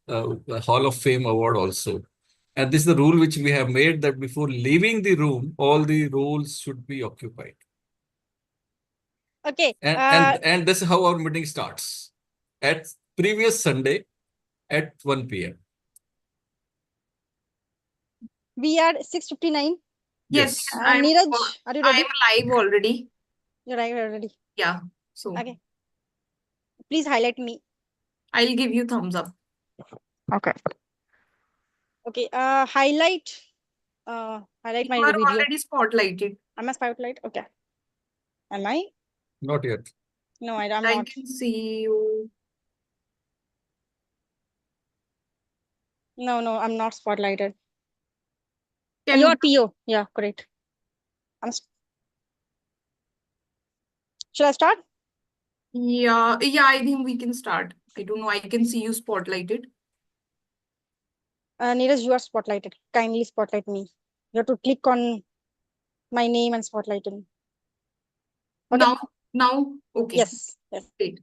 Hall of Fame award also. And this is the rule which we have made, that before leaving the room, all the roles should be occupied. Okay. And this is how our meeting starts. At previous Sunday at 1 p.m. We are 6:59. Yes, Neeraj, are you ready? I'm live already. You're right, already. Yeah. So Okay. Please highlight me. I'll give you thumbs up. Okay. Okay. Highlight my You are video. already spotlighted. Am I spotlight? Okay. Am I? Not yet. No, I'm I not. can see you. No, I'm not spotlighted. Can You're PO. Yeah, correct. Should I start? Yeah, I think we can start. I don't know. I can see you spotlighted. Neeraj, you are spotlighted. Kindly spotlight me. You have to click on my name and spotlight me. Okay. Now, okay. Yes. Great.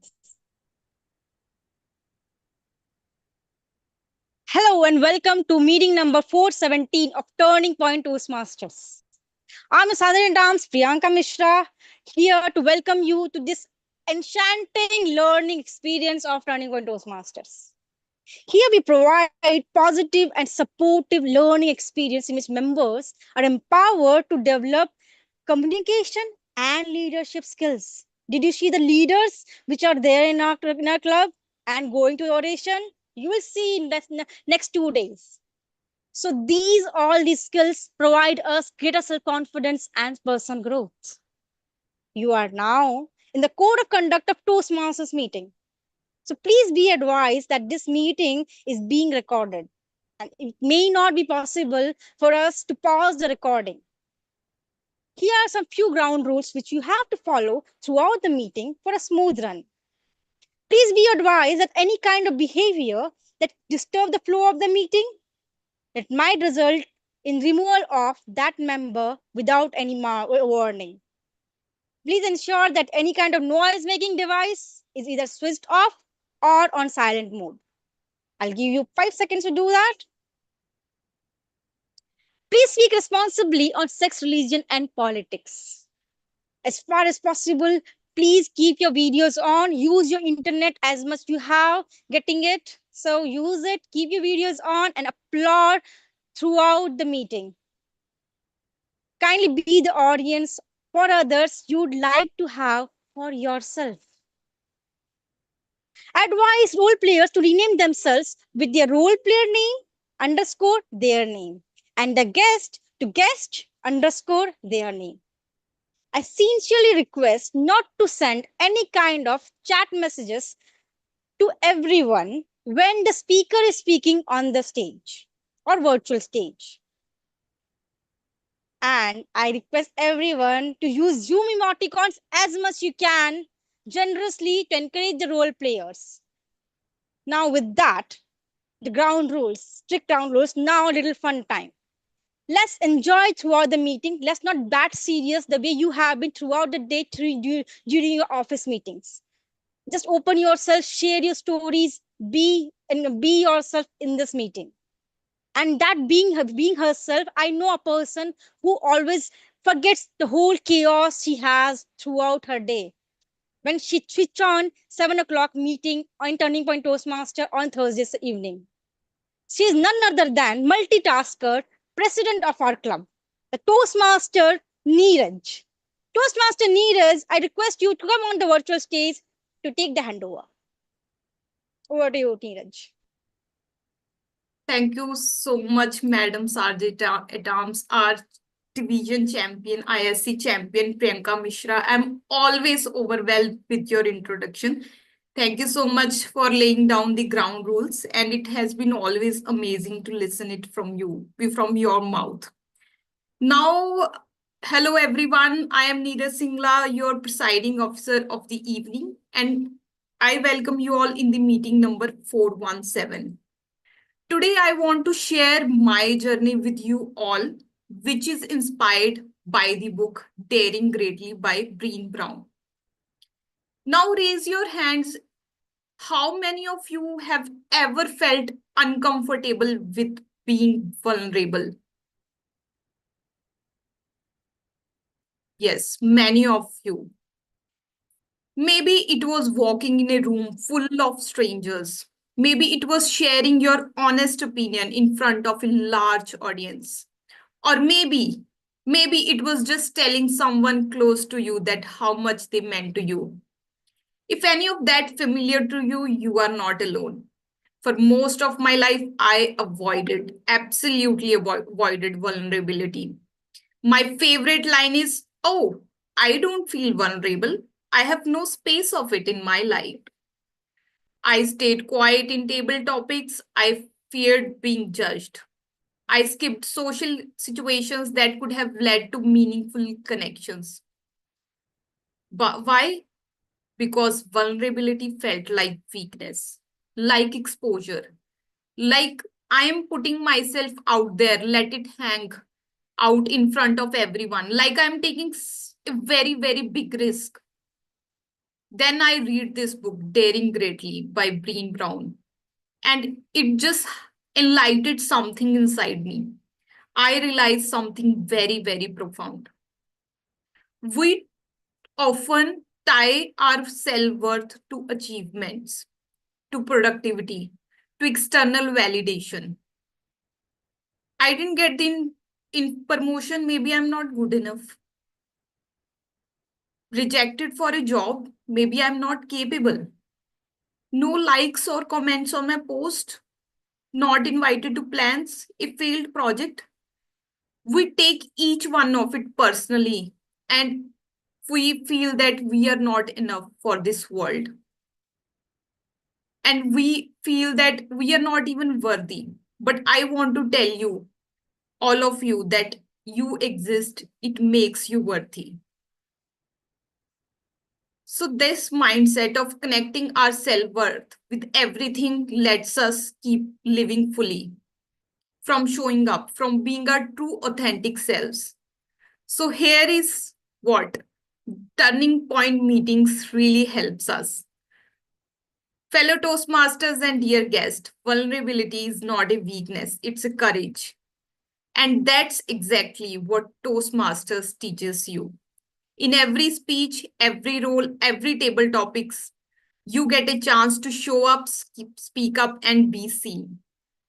Hello and welcome to meeting number 417 of Turning Point Toastmasters. I'm Southern Dams Priyanka Mishra, here to welcome you to this enchanting learning experience of Turning Point Toastmasters. Here we provide positive and supportive learning experience in which members are empowered to develop communication and leadership skills. Did you see the leaders which are there in our club and going to oration? You will see in the next 2 days. So all these skills provide us greater self-confidence and personal growth. You are now in the code of conduct of Toastmasters meeting. So please be advised that this meeting is being recorded and it may not be possible for us to pause the recording. Here are some few ground rules which you have to follow throughout the meeting for a smooth run. Please be advised that any kind of behavior that disturb the flow of the meeting, that might result in removal of that member without any warning. Please ensure that any kind of noise making device is either switched off or on silent mode. I'll give you 5 seconds to do that. Please speak responsibly on sex, religion, and politics. As far as possible, please keep your videos on. Use your internet as much you have getting it. So use it, keep your videos on, and applaud throughout the meeting. Kindly be the audience for others you'd like to have for yourself. Advise role players to rename themselves with their role player name underscore their name and the guest to guest underscore their name. I sincerely request not to send any kind of chat messages to everyone when the speaker is speaking on the stage or virtual stage. And I request everyone to use Zoom emoticons as much you can generously to encourage the role players. Now with that, the ground rules, strict ground rules, now a little fun time. Let's enjoy throughout the meeting. Let's not bat serious the way you have been throughout the day during your office meetings. Just open yourself, share your stories, be yourself in this meeting. And that being herself, I know a person who always forgets the whole chaos she has throughout her day. When she switch on 7 o'clock meeting on Turning Point Toastmaster on Thursday evening. She is none other than multitasker, president of our club, the Toastmaster Neeraj. Toastmaster Neeraj, I request you to come on the virtual stage to take the handover. Over to you, Neeraj. Thank you so much, Madam Sergeant at Arms, our division champion, ISC champion, Priyanka Mishra. I'm always overwhelmed with your introduction. Thank you so much for laying down the ground rules, and it has been always amazing to listen it from you, from your mouth. Now, hello everyone. I am Neeraj Singla, your presiding officer of the evening, and I welcome you all in the meeting number 417. Today, I want to share my journey with you all, which is inspired by the book Daring Greatly by Brené Brown. Now, raise your hands How many of you have ever felt uncomfortable with being vulnerable? Yes, many of you. Maybe it was walking in a room full of strangers. Maybe it was sharing your honest opinion in front of a large audience. Or maybe it was just telling someone close to you that how much they meant to you. If any of that familiar to you, you are not alone. For most of my life, I absolutely avoided vulnerability. My favorite line is, "Oh, I don't feel vulnerable. I have no space of it in my life." I stayed quiet in table topics. I feared being judged. I skipped social situations that could have led to meaningful connections. But why? Because vulnerability felt like weakness, like exposure, like I am putting myself out there, let it hang out in front of everyone, like I'm taking a very, very big risk. Then I read this book, Daring Greatly by Breen Brown, and it just enlightened something inside me. I realized something very, very profound. We often tie our self worth to achievements, to productivity, to external validation. I didn't get in promotion, maybe I'm not good enough. Rejected for a job, maybe I'm not capable. No likes or comments on my post, not invited to plans, a failed project. We take each one of it personally and we feel that we are not enough for this world. And we feel that we are not even worthy. But I want to tell you, all of you, that you exist, it makes you worthy. So, this mindset of connecting our self worth with everything lets us keep living fully, from showing up, from being our true, authentic selves. So, here is what turning point meetings really helps us. Fellow Toastmasters and dear guest, vulnerability is not a weakness, it's a courage. And that's exactly what Toastmasters teaches you. In every speech, every role, every table topics, you get a chance to show up, speak up, and be seen.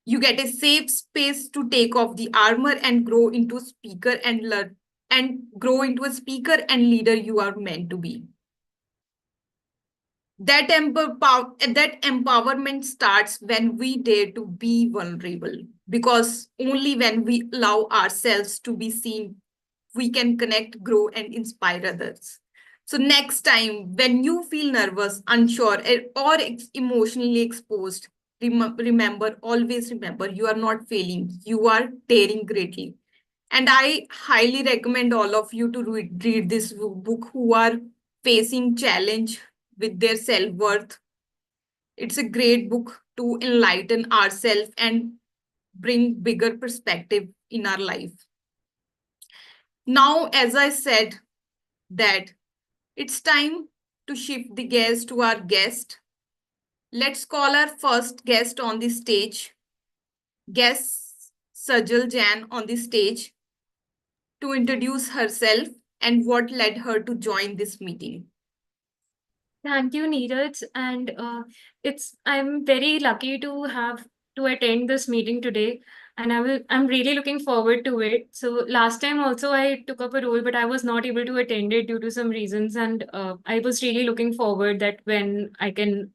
You get a safe space to take off the armor and grow into speaker and learn and grow into a speaker and leader you are meant to be. That empowerment starts when we dare to be vulnerable, because only when we allow ourselves to be seen, we can connect, grow, and inspire others. So next time when you feel nervous, unsure, or emotionally exposed, remember, always remember, you are not failing, you are daring greatly. And I highly recommend all of you to read this book who are facing challenge with their self-worth. It's a great book to enlighten ourselves and bring bigger perspective in our life. Now, as I said, that it's time to shift the gaze to our guest. Let's call our first guest on the stage. Guest Sajal Jan on the stage to introduce herself and what led her to join this meeting. Thank you, Neeraj. And I'm very lucky to have to attend this meeting today. And I'm really looking forward to it. So last time also I took up a role, but I was not able to attend it due to some reasons. And I was really looking forward that when I can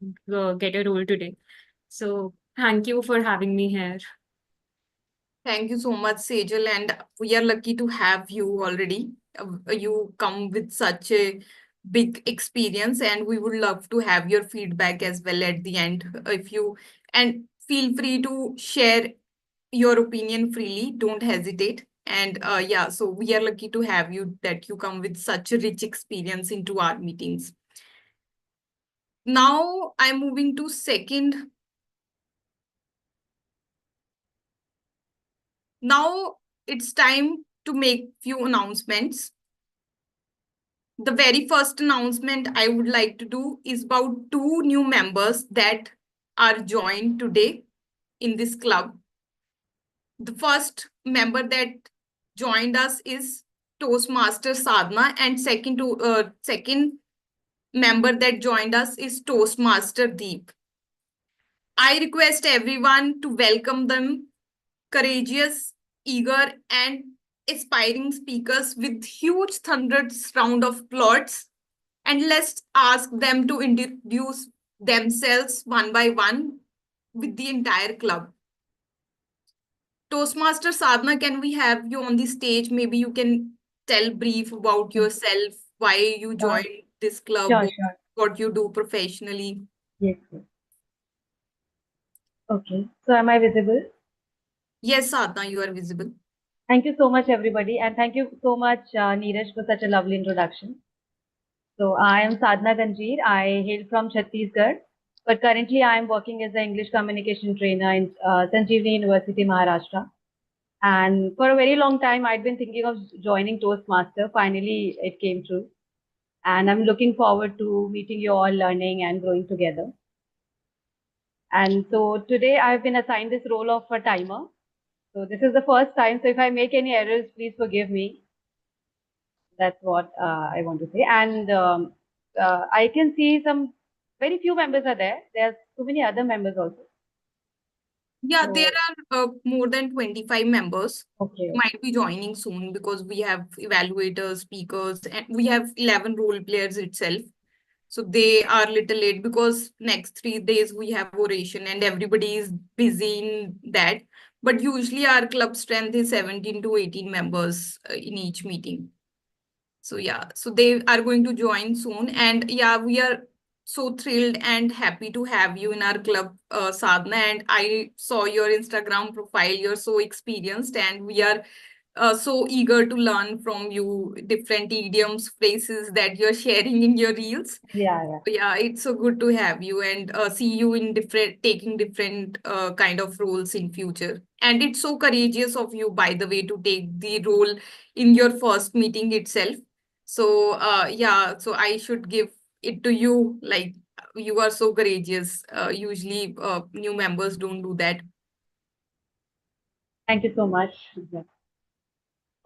get a role today. So thank you for having me here. Thank you so much, Sejal, and we are lucky to have you already. You come with such a big experience, and we would love to have your feedback as well at the end. If you and feel free to share your opinion freely, don't hesitate. And yeah, so we are lucky to have you, that you come with such a rich experience into our meetings. Now I'm moving to second. Now it's time to make few announcements. The very first announcement I would like to do is about two new members that are joined today in this club. The first member that joined us is Toastmaster Sadhna, and second member that joined us is Toastmaster Deep. I request everyone to welcome them, courageous, eager, and aspiring speakers with huge thunderous round of applause. And let's ask them to introduce themselves one by one with the entire club. Toastmaster Sadhna, can we have you on the stage? Maybe you can tell brief about yourself, why you joined this club, Sure, sure. what you do professionally. Yes, yes. Okay. So am I visible? Yes, Sadhna, you are visible. Thank you so much, everybody. And thank you so much, Neeraj, for such a lovely introduction. So I am Sadhna Ganjeer. I hail from Chhattisgarh, but currently I am working as an English communication trainer in Sanjeevani University, Maharashtra. And for a very long time, I'd been thinking of joining Toastmaster. Finally, it came true. And I'm looking forward to meeting you all, learning and growing together. And so today I've been assigned this role of a timer. So this is the first time. So if I make any errors, please forgive me. That's what I want to say. And I can see some very few members are there. There's so many other members also. Yeah, So, there are more than 25 members. okay. Might be joining soon because we have evaluators, speakers, and we have 11 role players itself. So they are little late because next 3 days we have oration and everybody is busy in that. But usually our club strength is 17 to 18 members in each meeting. So yeah, so they are going to join soon. And yeah, we are so thrilled and happy to have you in our club, Sadhna. And I saw your Instagram profile. You're so experienced, and we are so eager to learn from you different idioms, phrases that you're sharing in your reels. Yeah, yeah. Yeah, it's so good to have you and see you in taking different kind of roles in future. And it's so courageous of you, by the way, to take the role in your first meeting itself. So yeah, so I should give it to you. Like, you are so courageous. Usually new members don't do that. Thank you so much. Yeah.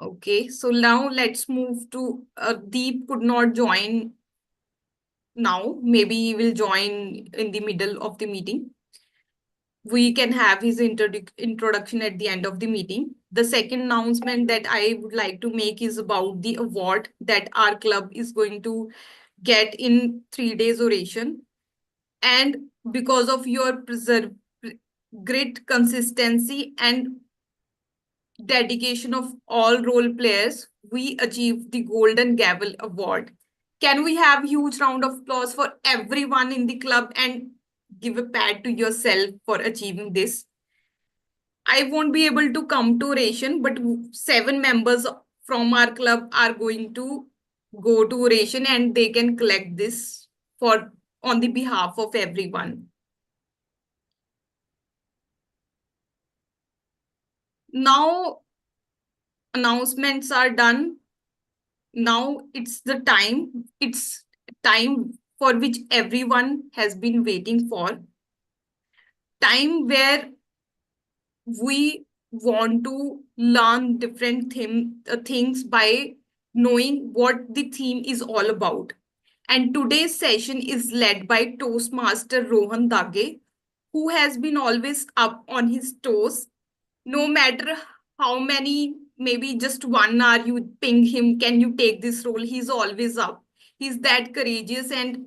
Okay, so now let's move to Deep could not join now. Maybe he will join in the middle of the meeting. We can have his introduction at the end of the meeting. The second announcement that I would like to make is about the award that our club is going to get in 3 days oration. And because of your grit, consistency, and dedication of all role players, we achieved the Golden Gavel Award. Can we have huge round of applause for everyone in the club and give a pat to yourself for achieving this? I won't be able to come to oration, but 7 members from our club are going to go to oration and they can collect this for on the behalf of everyone. Now announcements are done. Now it's time for which everyone has been waiting for. Time where we want to learn different things by knowing what the theme is all about. And today's session is led by Toastmaster Rohan Dhage, who has been always up on his toes. No matter how many, maybe just 1 hour you ping him, can you take this role? He's always up. He's that courageous, and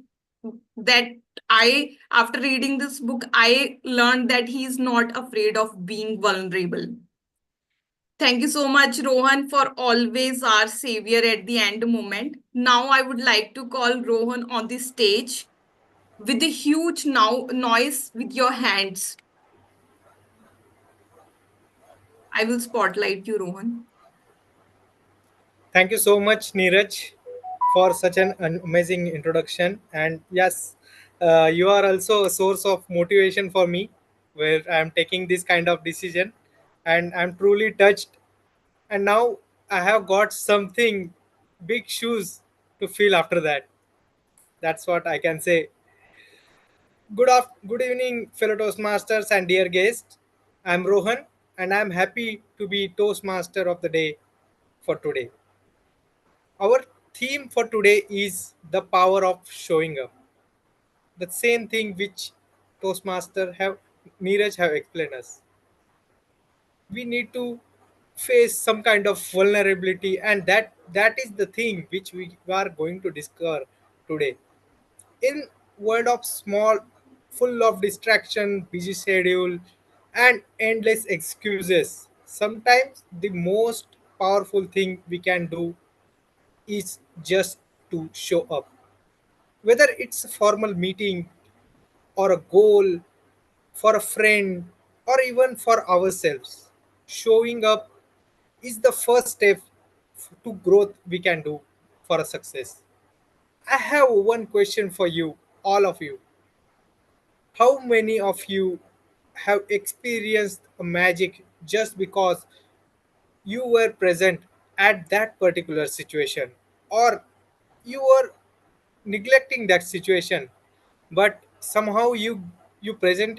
that after reading this book, I learned that he's not afraid of being vulnerable. Thank you so much, Rohan, for always our savior at the end moment. Now I would like to call Rohan on the stage with a huge noise with your hands. I will spotlight you, Rohan. Thank you so much, Neeraj, for such an amazing introduction. And yes, you are also a source of motivation for me, where I am taking this kind of decision, and I'm truly touched. And now I have got something big shoes to feel after that. That's what I can say. Good evening, fellow Toastmasters and dear guests. I'm Rohan, and I'm happy to be Toastmaster of the day for today. Our theme for today is the power of showing up. The same thing which Toastmaster have Neeraj have explained us. We need to face some kind of vulnerability, and that is the thing which we are going to discover today. In world of small, full of distraction, busy schedule, and endless excuses, sometimes the most powerful thing we can do is just to show up. Whether it's a formal meeting or a goal for a friend or even for ourselves, showing up is the first step to growth we can do for a success. I have one question for you, all of you. How many of you have experienced a magic just because you were present at that particular situation, or you were neglecting that situation, but somehow you were present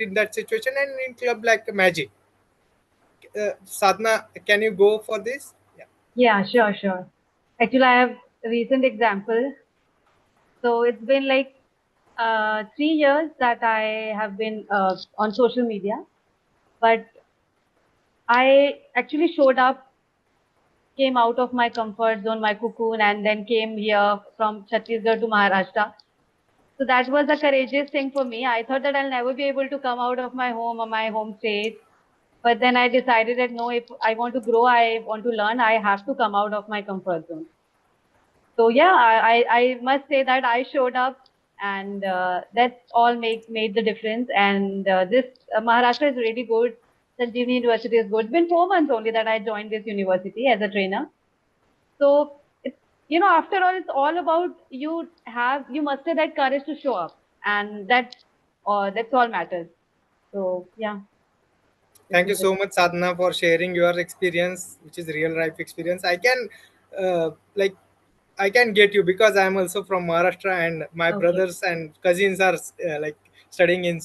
in that situation and in club like magic? Sadhna, can you go for this? Yeah. Yeah, sure, sure. Actually, I have a recent example. So it's been like 3 years that I have been on social media, but I actually showed up, came out of my comfort zone, my cocoon, and then came here from Chhattisgarh to Maharashtra. So that was a courageous thing for me. I thought that I'll never be able to come out of my home or my home state. But then I decided that no, if I want to grow, I want to learn, I have to come out of my comfort zone. So yeah, I must say that I showed up, and that's all made the difference. And this Maharashtra is really good. Sanjeevani University is good. It's been 4 months only that I joined this university as a trainer. So it's, after all, it's all about you muster that courage to show up, and that's all matters. So yeah. Thank you so much, Sadhana, for sharing your experience, which is real life experience. Like, I can get you because I am also from Maharashtra, and my Okay. brothers and cousins are like studying in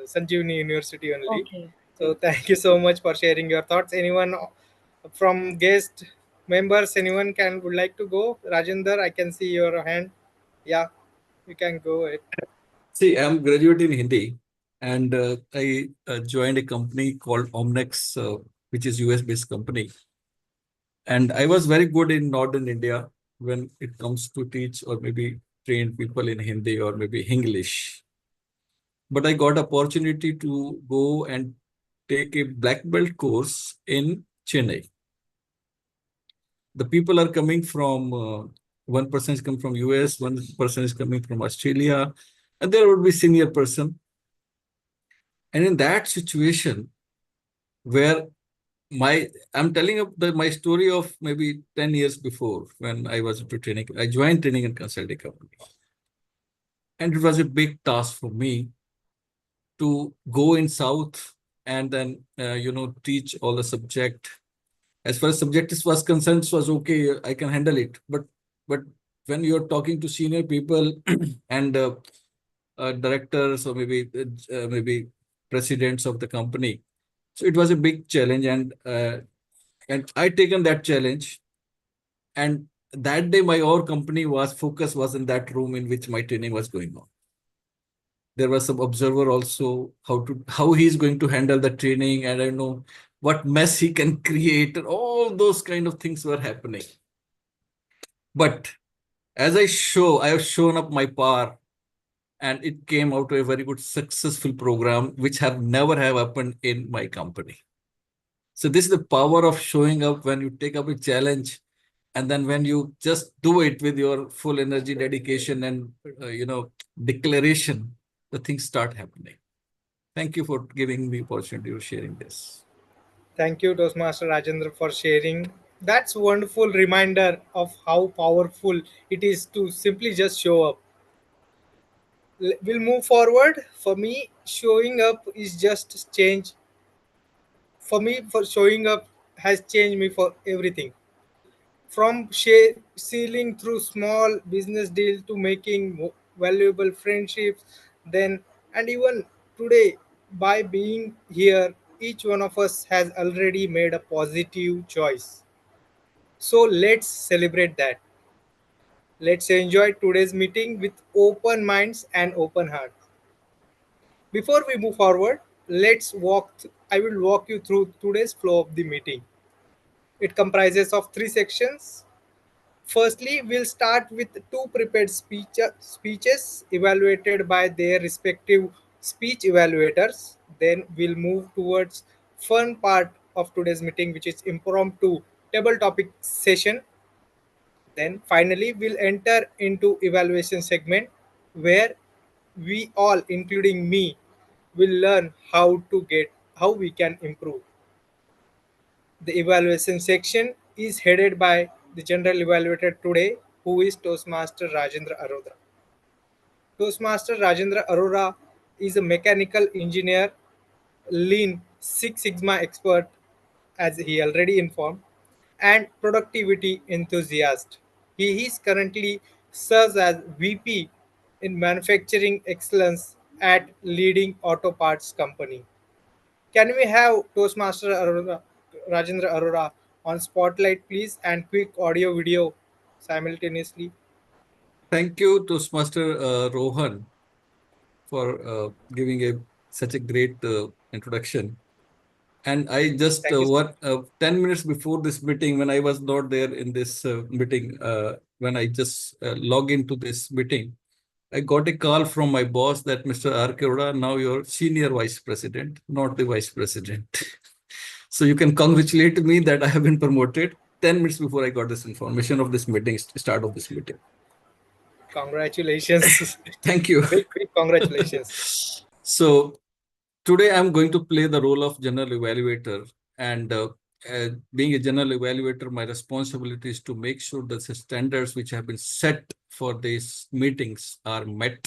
Sanjeevani University only. Okay. So thank you so much for sharing your thoughts. Anyone from guest members, anyone would like to go? Rajendra, I can see your hand. Yeah, you can go ahead. See, I'm graduate in Hindi, and I joined a company called Omnex, which is US-based company. And I was very good in Northern India when it comes to teach or maybe train people in Hindi or maybe English. But I got opportunity to go and take a black belt course in Chennai. The people are coming from, one person is coming from US, one person is coming from Australia, and there would be senior person. And in that situation, where I'm telling you my story of maybe 10 years before when I was into training, I joined training and consulting company. And it was a big task for me to go in South and then, teach all the subject. As far as subject was concerned, it was okay, I can handle it. But when you're talking to senior people and directors or maybe presidents of the company, so it was a big challenge, and I taken that challenge. And that day, my our company focus was in that room in which my training was going on. There was some observer also how he's going to handle the training, and I know what mess he can create, and all those kind of things were happening. But as I have shown up my power, and it came out to a very good successful program, which have never have happened in my company. So this is the power of showing up when you take up a challenge, and then when you just do it with your full energy, dedication, and declaration, the things start happening. Thank you for giving me opportunity of sharing this. Thank you, Toastmaster Rajendra, for sharing. That's a wonderful reminder of how powerful it is to simply just show up. We'll move forward. For me, showing up is just change. For me, for showing up has changed me for everything. from sealing through small business deals to making valuable friendships, then and even today, by being here, each one of us has already made a positive choice. So let's celebrate that. Let's enjoy today's meeting with open minds and open hearts. Before we move forward, I will walk you through today's flow of the meeting. It comprises of three sections. Firstly, we'll start with two prepared speeches evaluated by their respective speech evaluators. Then we'll move towards fun part of today's meeting, which is impromptu table topic session. Then finally, we'll enter into evaluation segment where we all, including me, will learn how we can improve. The evaluation section is headed by the general evaluator today, who is Toastmaster Rajendra Arora. Toastmaster Rajendra Arora is a mechanical engineer, lean Six Sigma expert, as he already informed, and productivity enthusiast. He is currently serves as VP in manufacturing excellence at leading auto parts company. Can we have Toastmaster Rajendra Arora on spotlight, please, and quick audio video simultaneously? Thank you, Toastmaster Rohan, for giving such a great introduction. And I just Thank you so much. 10 minutes before this meeting, when I was not there in this meeting, when I just log into this meeting, I got a call from my boss that Mr. R. Keroda, now you're senior vice president, not the vice president. So you can congratulate me that I have been promoted 10 minutes before I got this information of this meeting, start of this meeting. Congratulations. Thank you. Big congratulations. So today I'm going to play the role of general evaluator, and being a general evaluator, my responsibility is to make sure that the standards which have been set for these meetings are met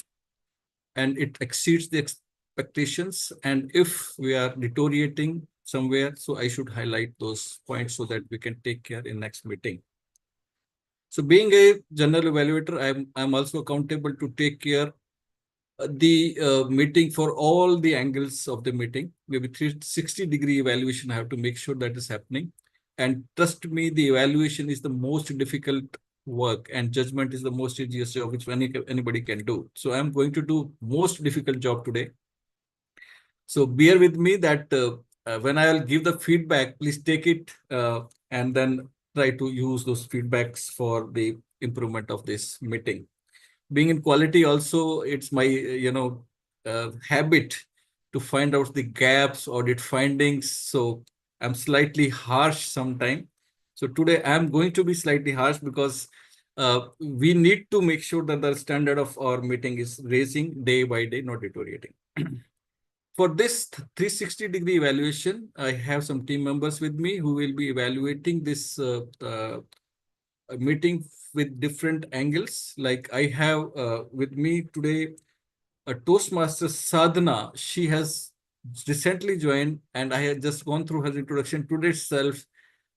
and it exceeds the expectations. And if we are deteriorating somewhere, so I should highlight those points so that we can take care in next meeting. So being a general evaluator, I'm also accountable to take care the meeting for all the angles of the meeting. Maybe 360-degree evaluation. I have to make sure that is happening. And trust me, the evaluation is the most difficult work, and judgment is the most easiest job which anybody can do. So I'm going to do most difficult job today. So bear with me that when I'll give the feedback, please take it and then try to use those feedbacks for the improvement of this meeting. Being in quality also, it's my habit to find out the gaps, audit findings. So I'm slightly harsh sometimes. So today I'm going to be slightly harsh because we need to make sure that the standard of our meeting is raising day by day, not deteriorating. For this 360-degree evaluation, I have some team members with me who will be evaluating this meeting with different angles. Like I have with me today a Toastmaster Sadhana. She has recently joined, and I had just gone through her introduction today itself.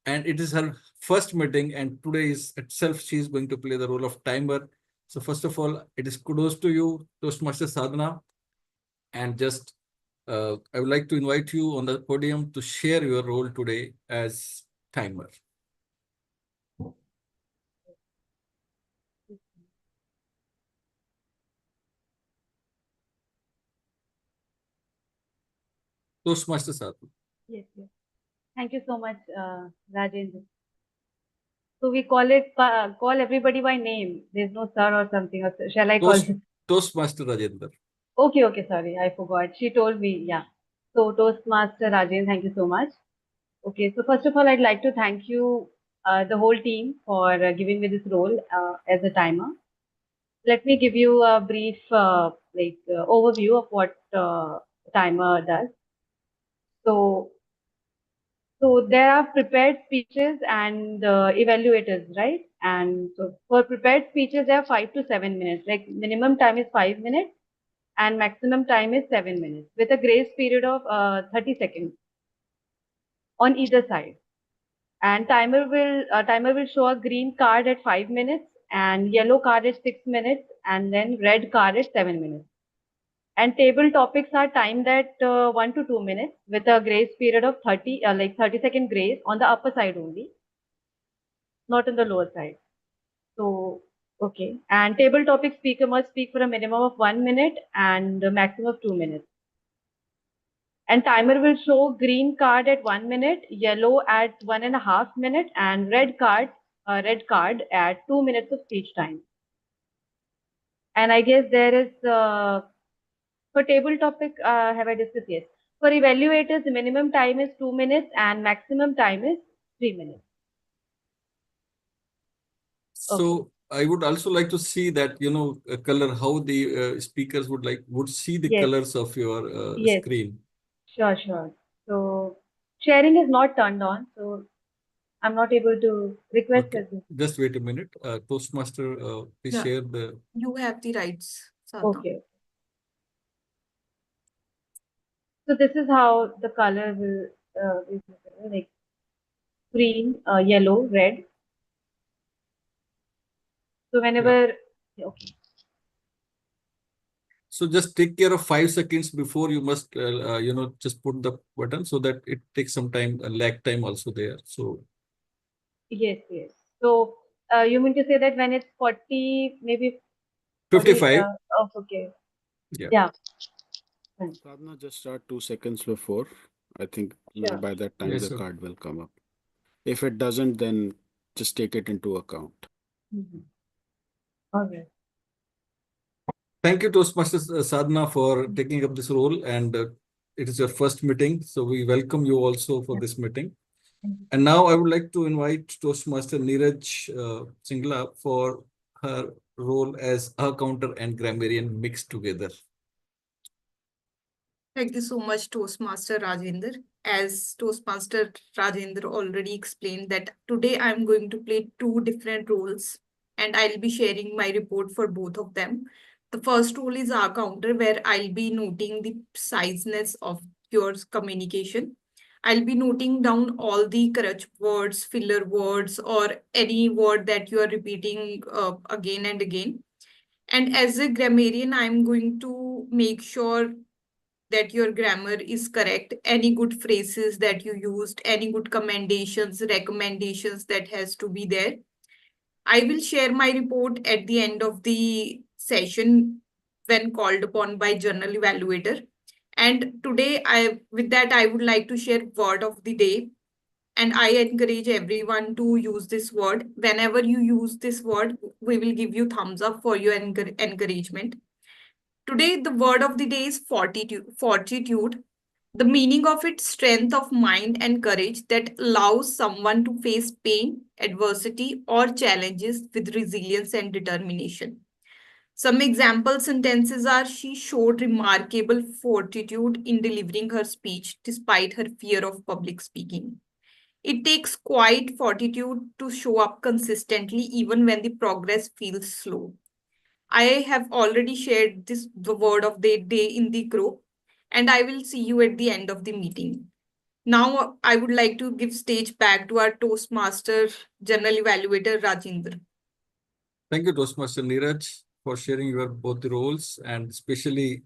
And it is her first meeting, and today is itself she is going to play the role of timer. So first of all, it is kudos to you, Toastmaster Sadhana, and just I would like to invite you on the podium to share your role today as timer. Toastmaster Sadhana. Yes, yes. Thank you so much, Rajendra. So we call everybody by name. There's no sir or something. Or shall I call you? Toastmaster Rajendra. Okay, sorry, I forgot. She told me, yeah. So Toastmaster Rajen, thank you so much. Okay, so first of all, I'd like to thank you, the whole team, for giving me this role as a timer. Let me give you a brief overview of what timer does. So there are prepared speeches and evaluators, right? And so for prepared speeches, there are 5 to 7 minutes. Like minimum time is 5 minutes and maximum time is 7 minutes with a grace period of 30 seconds on either side. And timer will show a green card at 5 minutes, and yellow card at 6 minutes, and then red card at 7 minutes. And table topics are timed at 1 to 2 minutes with a grace period of 30-second grace on the upper side only, not on the lower side. So, okay. And table topic speaker must speak for a minimum of 1 minute and a maximum of 2 minutes. And timer will show green card at 1 minute, yellow at 1.5 minutes, and red card at 2 minutes of speech time. And I guess there is for table topic, have I discussed? Yes. For evaluators, the minimum time is 2 minutes and maximum time is 3 minutes. So I would also like to see that, color, how the speakers would see the Yes. colors of your Yes. screen. Sure, sure. So sharing is not turned on, so I'm not able to request Okay. this. Just wait a minute. Toastmaster, please Yeah. share the. You have the rights, Sadhna. Okay. So this is how the color will be like green, yellow, red. So whenever, okay. So just take care of 5 seconds before you must, just put the button so that it takes some time, lag time also there. So Yes, yes. So you mean to say that when it's 40, maybe 55. Okay. Yeah. Yeah. Sadhna, just start 2 seconds before. I think Sure. by that time Yes, the sir. card will come up. If it doesn't, then just take it into account. All right. Thank you, Toastmasters Sadhna, for taking up this role. And it is your first meeting. So we welcome you also for this meeting. And now I would like to invite Toastmaster Neeraj Singla for her role as a counter and grammarian mixed together. Thank you so much, Toastmaster Rajendra. As Toastmaster Rajendra already explained that today I'm going to play two different roles and I'll be sharing my report for both of them. The first role is our counter where I'll be noting the preciseness of your communication. I'll be noting down all the correct words, filler words, or any word that you are repeating again and again. And as a grammarian, I'm going to make sure that your grammar is correct, any good phrases that you used, any good commendations, recommendations that has to be there. I will share my report at the end of the session when called upon by journal evaluator. And today, with that, I would like to share word of the day. And I encourage everyone to use this word. Whenever you use this word, we will give you thumbs up for your encouragement. Today, the word of the day is fortitude. Fortitude. The meaning of it, strength of mind and courage that allows someone to face pain, adversity, or challenges with resilience and determination. Some example sentences are: she showed remarkable fortitude in delivering her speech despite her fear of public speaking. It takes quite fortitude to show up consistently even when the progress feels slow. I have already shared the word of the day in the group, and I will see you at the end of the meeting. Now, I would like to give stage back to our Toastmaster General Evaluator Rajendra. Thank you, Toastmaster Neeraj, for sharing your both the roles and especially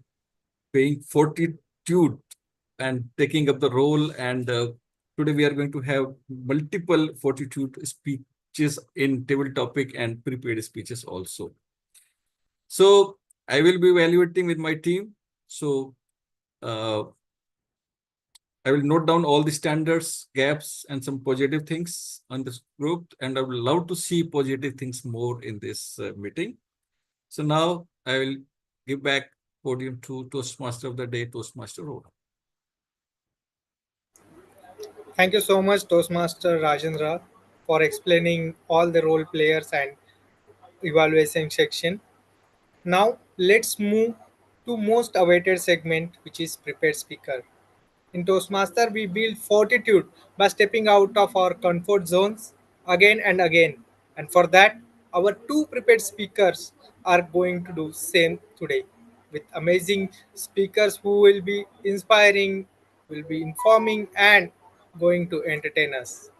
paying fortitude and taking up the role. And today we are going to have multiple fortitude speeches in table topic and prepared speeches also. So I will be evaluating with my team. So I will note down all the standards, gaps, and some positive things on this group. And I would love to see positive things more in this meeting. So now I will give back podium to Toastmaster of the day, Toastmaster Rohan. Thank you so much, Toastmaster Rajendra, for explaining all the role players and evaluation section. Now let's move to most awaited segment, which is prepared speaker. In Toastmaster, we build fortitude by stepping out of our comfort zones again and again. And for that, our two prepared speakers are going to do same today with amazing speakers who will be inspiring, will be informing and going to entertain us.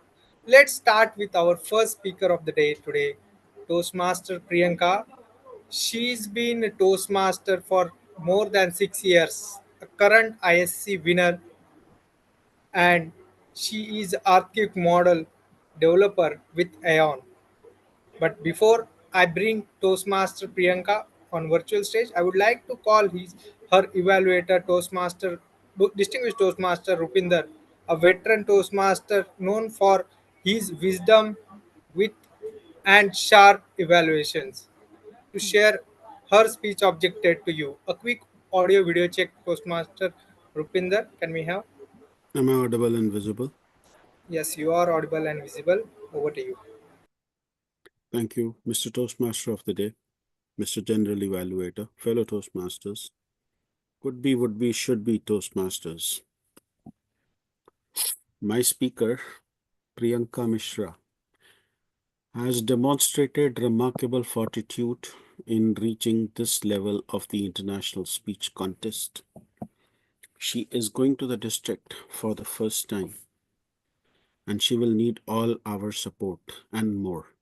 Let's start with our first speaker of the day today, Toastmaster Priyanka. She's been a Toastmaster for more than 6 years, a current ISC winner, and she is Arctic model developer with Aeon. But before I bring Toastmaster Priyanka on virtual stage, I would like to call her evaluator distinguished Toastmaster Rupinder, a veteran Toastmaster known for his wisdom, wit, and sharp evaluations. To share her speech objected to you. A quick audio video check, Toastmaster Rupinder. Can we have? Am I audible and visible? Yes, you are audible and visible. Over to you. Thank you, Mr. Toastmaster of the Day, Mr. General Evaluator, fellow Toastmasters, could be, would be, should be Toastmasters. My speaker, Priyanka Mishra, has demonstrated remarkable fortitude in reaching this level of the international speech contest. She is going to the district for the first time, and she will need all our support and more.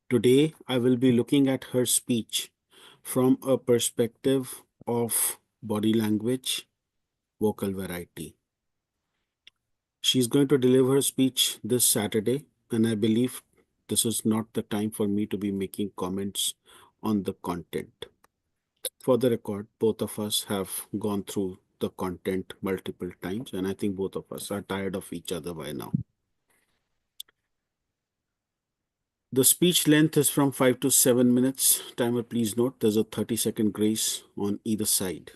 Today, I will be looking at her speech from a perspective of body language, vocal variety. She's going to deliver her speech this Saturday, and I believe this is not the time for me to be making comments on the content. For the record, both of us have gone through the content multiple times, and I think both of us are tired of each other by now. The speech length is from 5 to 7 minutes. Timer, please note there's a 30-second grace on either side.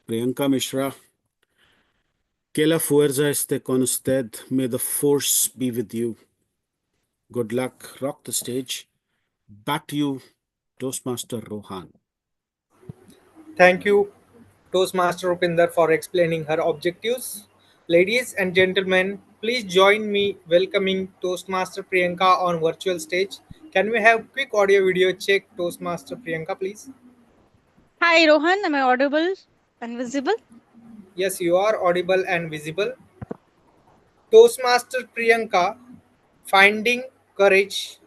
Priyanka Mishra, que la fuerza esté con usted. May the force be with you. Good luck. Rock the stage. Back to you, Toastmaster Rohan. Thank you, Toastmaster Rupinder, for explaining her objectives. Ladies and gentlemen, please join me welcoming Toastmaster Priyanka on virtual stage. Can we have quick audio video check, Toastmaster Priyanka, please? Hi, Rohan. Am I audible and visible? Yes, you are audible and visible. Toastmaster Priyanka, finding courage,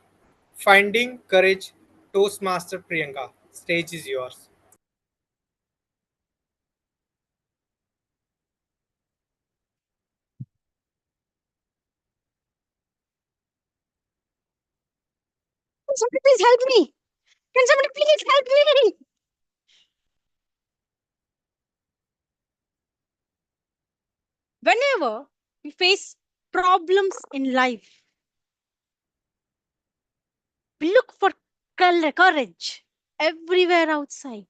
finding courage. Toastmaster Priyanka, stage is yours. Can somebody please help me? Can somebody please help me? Whenever we face problems in life, we look for courage everywhere outside.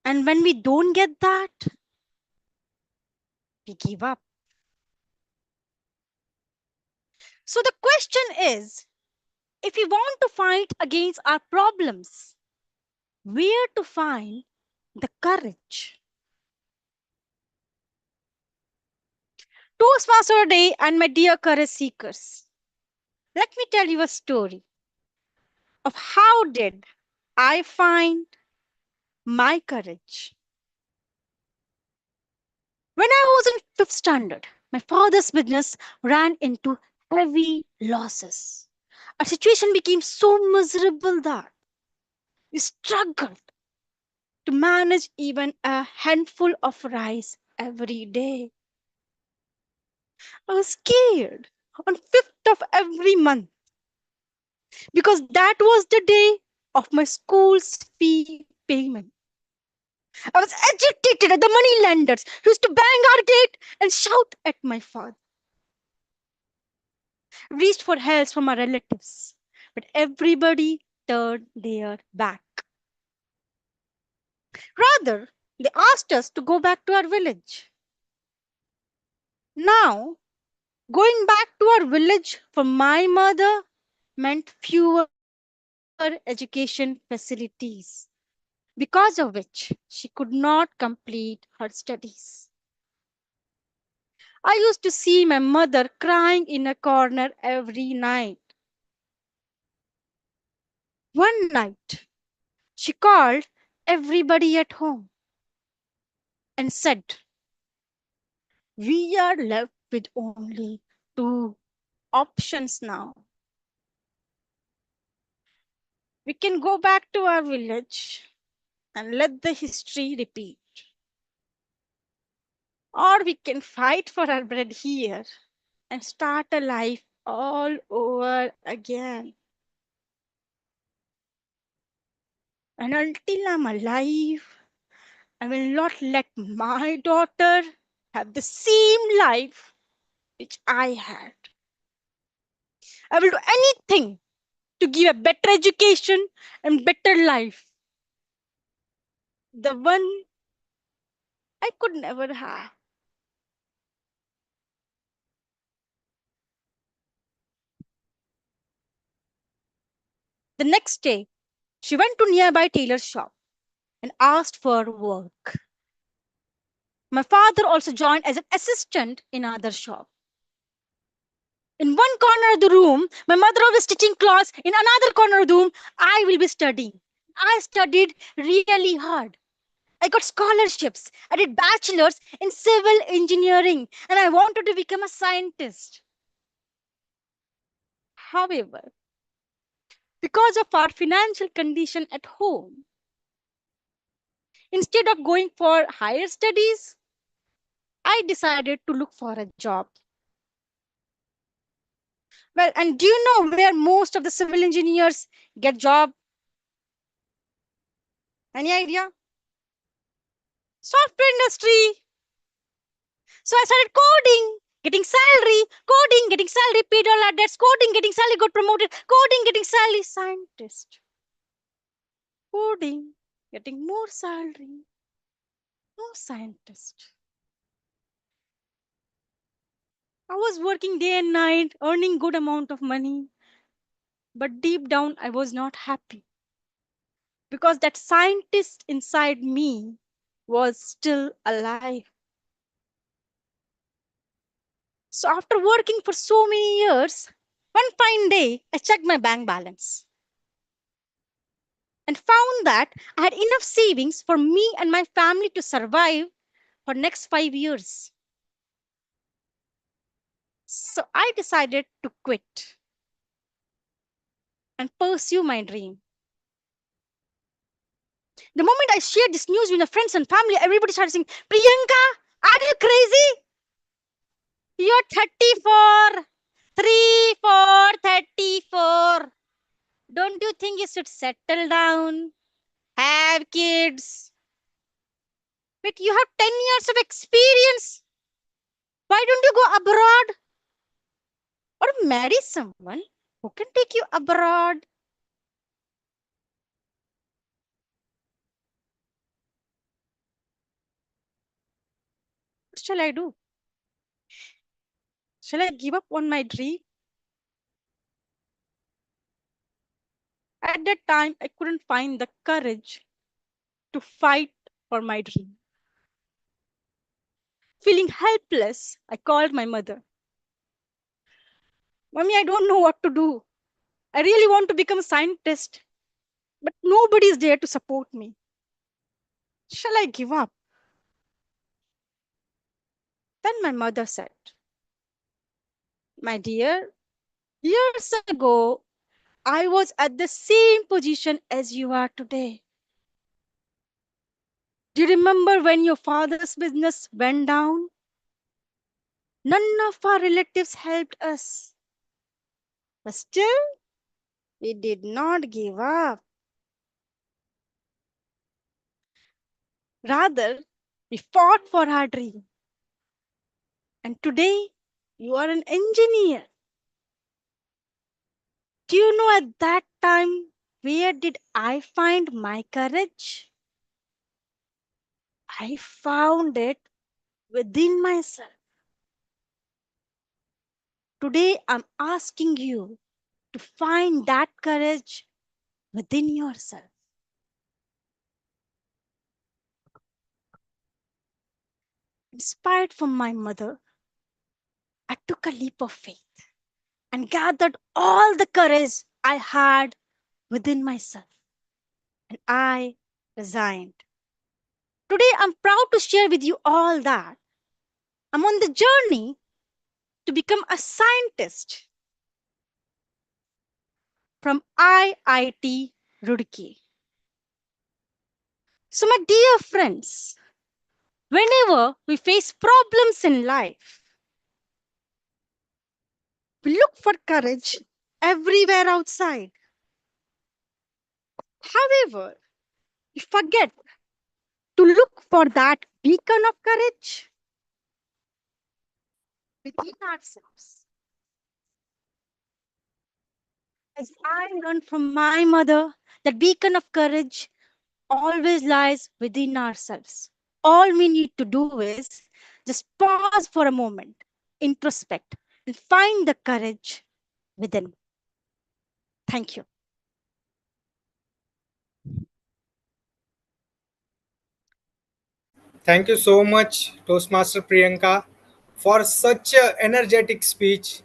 And when we don't get that, we give up. So the question is, if we want to fight against our problems, where to find the courage? Toastmaster Day and my dear courage seekers, let me tell you a story of how did I find my courage. When I was in fifth standard, my father's business ran into heavy losses. Our situation became so miserable that we struggled to manage even a handful of rice every day. I was scared on 5th of every month because that was the day of my school's fee payment. I was agitated at the money lenders who used to bang our gate and shout at my father. Reached for help from our relatives, but everybody turned their back. Rather, they asked us to go back to our village. Now, going back to our village for my mother meant fewer education facilities, because of which she could not complete her studies. I used to see my mother crying in a corner every night. One night, she called everybody at home and said, We are left with only two options now. We can go back to our village and let the history repeat. Or we can fight for our bread here and start a life all over again. And until I'm alive, I will not let my daughter have the same life which I had. I will do anything to give a better education and better life. The one I could never have. The next day, she went to nearby tailor's shop and asked for work. My father also joined as an assistant in another shop. In one corner of the room, my mother was stitching cloths. In another corner of the room, I will be studying. I studied really hard. I got scholarships. I did bachelor's in civil engineering and I wanted to become a scientist. However, because of our financial condition at home, instead of going for higher studies, I decided to look for a job. Well, and do you know where most of the civil engineers get job? Any idea? Software industry. So I started coding, getting salary, coding, getting salary, paid all our debts, coding, getting salary, got promoted, coding, getting salary, scientist. Coding, getting more salary, no scientist. I was working day and night, earning good amount of money, but deep down I was not happy because that scientist inside me was still alive. So after working for so many years, one fine day I checked my bank balance and found that I had enough savings for me and my family to survive for next 5 years. So I decided to quit and pursue my dream. The moment I shared this news with my friends and family, everybody started saying, Priyanka, are you crazy? You're 34. 34. Don't you think you should settle down, have kids? But you have 10 years of experience. Why don't you go abroad or marry someone who can take you abroad? What shall I do? Shall I give up on my dream? At that time, I couldn't find the courage to fight for my dream. Feeling helpless, I called my mother. Mommy, I don't know what to do. I really want to become a scientist, but nobody is there to support me. Shall I give up? Then my mother said, my dear, years ago, I was at the same position as you are today. Do you remember when your father's business went down? None of our relatives helped us. But still, we did not give up. Rather, we fought for our dream. And today, you are an engineer. Do you know at that time, where did I find my courage? I found it within myself. Today, I'm asking you to find that courage within yourself. Inspired from my mother, I took a leap of faith and gathered all the courage I had within myself. And I resigned. Today, I'm proud to share with you all that I'm on the journey to become a scientist from IIT Roorkee. So, my dear friends, whenever we face problems in life, we look for courage everywhere outside. However, we forget to look for that beacon of courage within ourselves. As I learned from my mother, that beacon of courage always lies within ourselves. All we need to do is just pause for a moment, introspect, and find the courage within. Thank you. Thank you so much, Toastmaster Priyanka, for such an energetic speech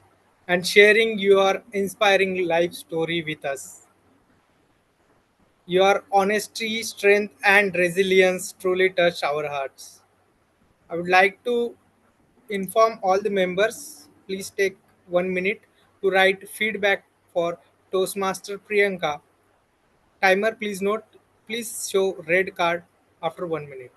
and sharing your inspiring life story with us. Your honesty, strength, and resilience truly touch our hearts. I would like to inform all the members, please take 1 minute to write feedback for Toastmaster Priyanka. Timer, please note, please show red card after 1 minute.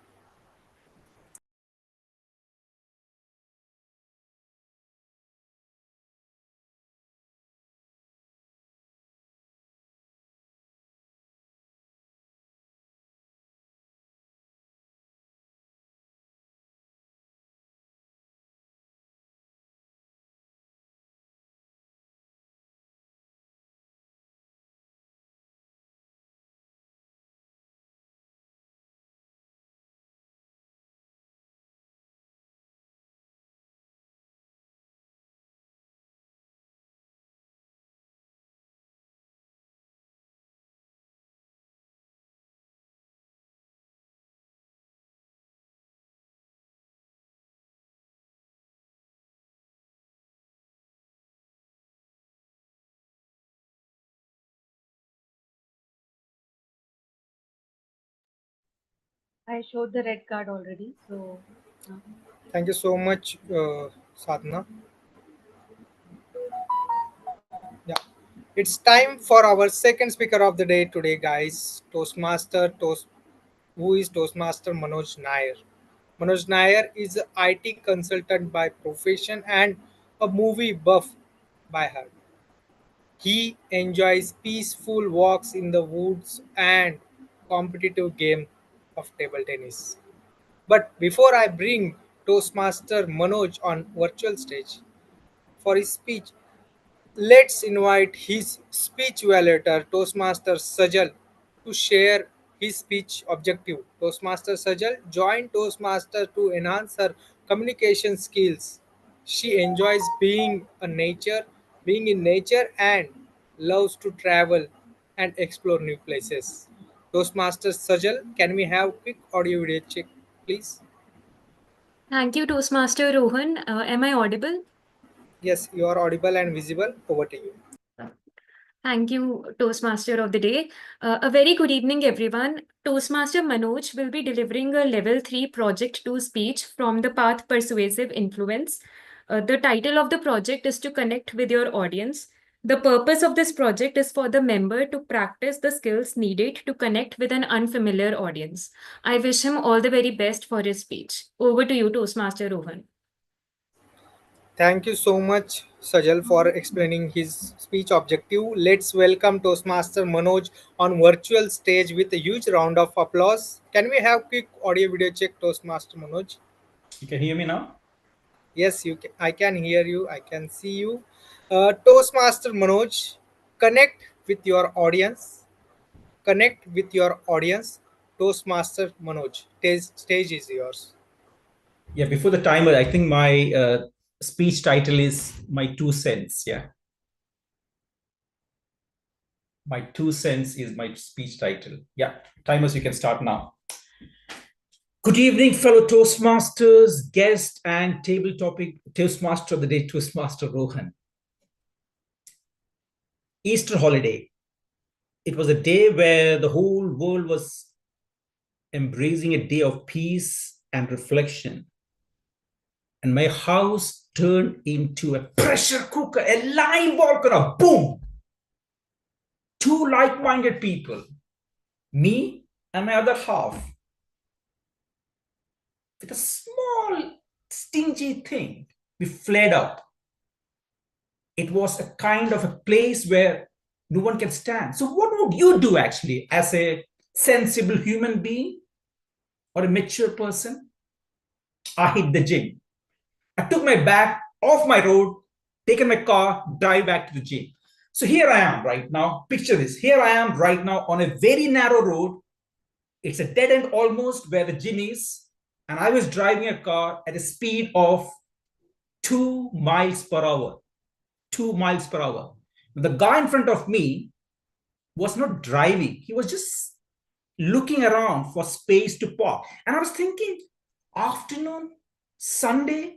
I showed the red card already. So, Thank you so much, Sadhana. Yeah, it's time for our second speaker of the day today, guys. Who is Toastmaster Manoj Nair. Manoj Nair is an IT consultant by profession and a movie buff by heart. He enjoys peaceful walks in the woods and competitive game of table tennis. But before I bring Toastmaster Manoj on virtual stage for his speech, let's invite his speech evaluator, Toastmaster Sajal, to share his speech objective. Toastmaster Sajal joined Toastmaster to enhance her communication skills. She enjoys being in nature and loves to travel and explore new places. Toastmaster Sajal, can we have quick audio video check, please? Thank you, Toastmaster Rohan. Am I audible? Yes, you are audible and visible. Over to you. Thank you, Toastmaster of the day. A very good evening, everyone. Toastmaster Manoj will be delivering a Level 3 Project 2 speech from the Path Persuasive Influence. The title of the project is to connect with your audience. The purpose of this project is for the member to practice the skills needed to connect with an unfamiliar audience. I wish him all the very best for his speech. Over to you, Toastmaster Rohan. Thank you so much, Sajal, for explaining his speech objective. Let's welcome Toastmaster Manoj on virtual stage with a huge round of applause. Can we have quick audio video check, Toastmaster Manoj? You can hear me now? Yes, you can, I can hear you. I can see you. Toastmaster Manoj, connect with your audience. Connect with your audience. Toastmaster Manoj, stage is yours. Yeah, before the timer, I think my speech title is My Two Cents. Yeah. My Two Cents is my speech title. Yeah. Timers, you can start now. Good evening, fellow Toastmasters, guest, and table topic Toastmaster of the day, Toastmaster Rohan. Easter holiday. It was a day where the whole world was embracing a day of peace and reflection. And my house turned into a pressure cooker, a live volcano. Boom! Two like-minded people, me and my other half, with a small, stingy thing, we flared up. It was a kind of a place where no one can stand. So what would you do actually as a sensible human being or a mature person? I hit the gym. I took my bag off my road, taken my car, drive back to the gym. So here I am right now. Picture this. Here I am right now on a very narrow road. It's a dead end almost where the gym is. And I was driving a car at a speed of 2 miles per hour. 2 miles per hour. The guy in front of me was not driving. He was just looking around for space to park. And I was thinking, afternoon, Sunday,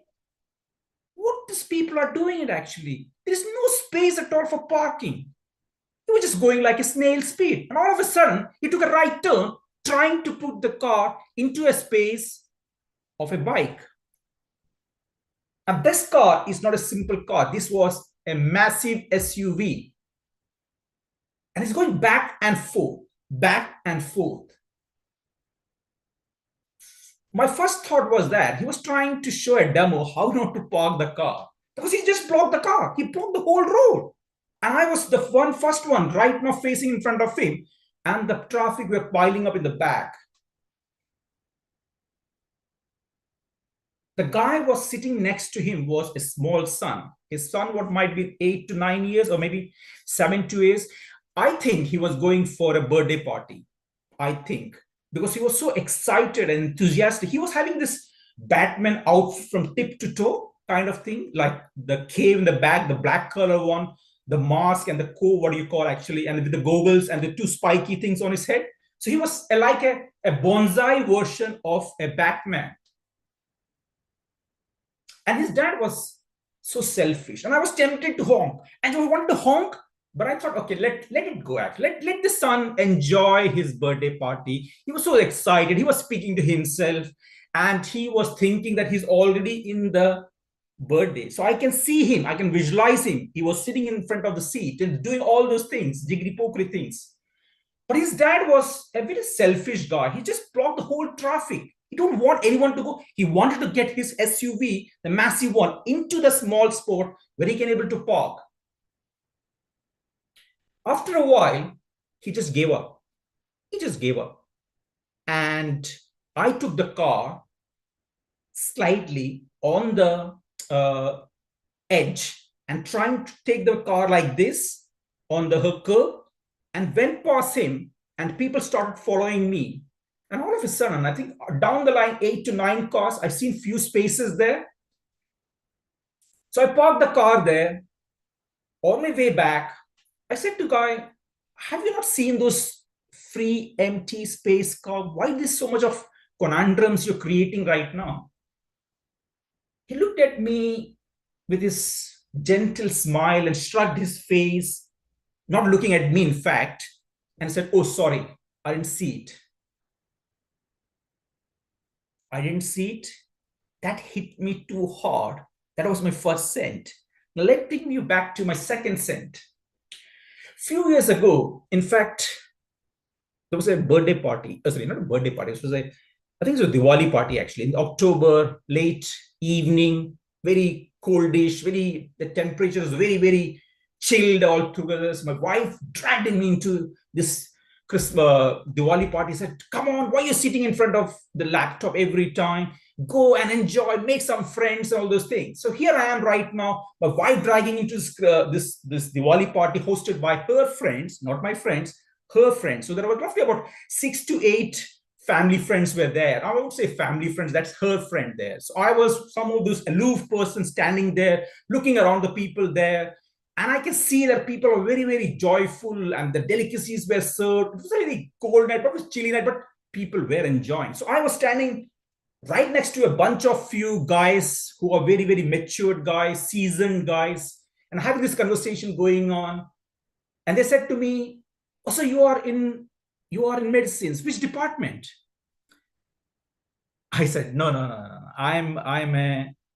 what these people are doing it actually? There's no space at all for parking. He was just going like a snail speed. And all of a sudden, he took a right turn, trying to put the car into a space of a bike. And this car is not a simple car. This was a massive SUV. And it's going back and forth, back and forth. My first thought was that he was trying to show a demo how not to park the car, because he just blocked the car. He blocked the whole road. And I was the first one right now facing in front of him, and the traffic were piling up in the back. The guy was sitting next to him was a small son. His son, what might be 8 to 9 years or maybe 7 to 8 years. I think he was going for a birthday party. I think. Because he was so excited and enthusiastic. He was having this Batman outfit from tip to toe kind of thing, like the cave in the back, the black color one, the mask and the coat, what do you call actually, and with the goggles and the 2 spiky things on his head. So he was like a bonsai version of a Batman. And his dad was so selfish. And I was tempted to honk. And I wanted to honk, but I thought, okay, let it go. Actually. Let the son enjoy his birthday party. He was so excited. He was speaking to himself. And he was thinking that he's already in the birthday. So I can see him. I can visualize him. He was sitting in front of the seat and doing all those things, jiggly-pokery things. But his dad was a very selfish guy. He just blocked the whole traffic. He don't want anyone to go. He wanted to get his SUV, the massive one, into the small spot where he can able to park. After a while, he just gave up. He just gave up. And I took the car slightly on the edge and trying to take the car like this on the curb and went past him, and people started following me. And all of a sudden, I think down the line, 8 to 9 cars, I've seen few spaces there. So I parked the car there. On my way back, I said to the guy, have you not seen those free empty space car? Why there's so much of conundrums you're creating right now? He looked at me with his gentle smile and shrugged his face, not looking at me, in fact, and said, oh, sorry, I didn't see it. I didn't see it. That hit me too hard. That was my first cent. Now let me take you back to my second cent. Few years ago, in fact, there was a birthday party. Sorry, not a birthday party. It was I think it was a Diwali party actually. In October, late evening, very coldish, the temperature was very, very chilled all together. So my wife dragged me into this Diwali party, said, come on, why are you sitting in front of the laptop every time? Go and enjoy, make some friends, all those things. So here I am right now, my wife dragging into this Diwali party hosted by her friends, not my friends, her friends. So there were roughly about 6 to 8 family friends were there. I won't say family friends, that's her friend there. So I was some of those aloof person standing there, looking around the people there. And I can see that people are very, very joyful and the delicacies were served. It was a very cold night, but it was chilly night, but people were enjoying. So I was standing right next to a bunch of few guys who are very, very matured guys, seasoned guys, and having this conversation going on. And they said to me, oh, so you are in medicines, which department? I said, no. I'm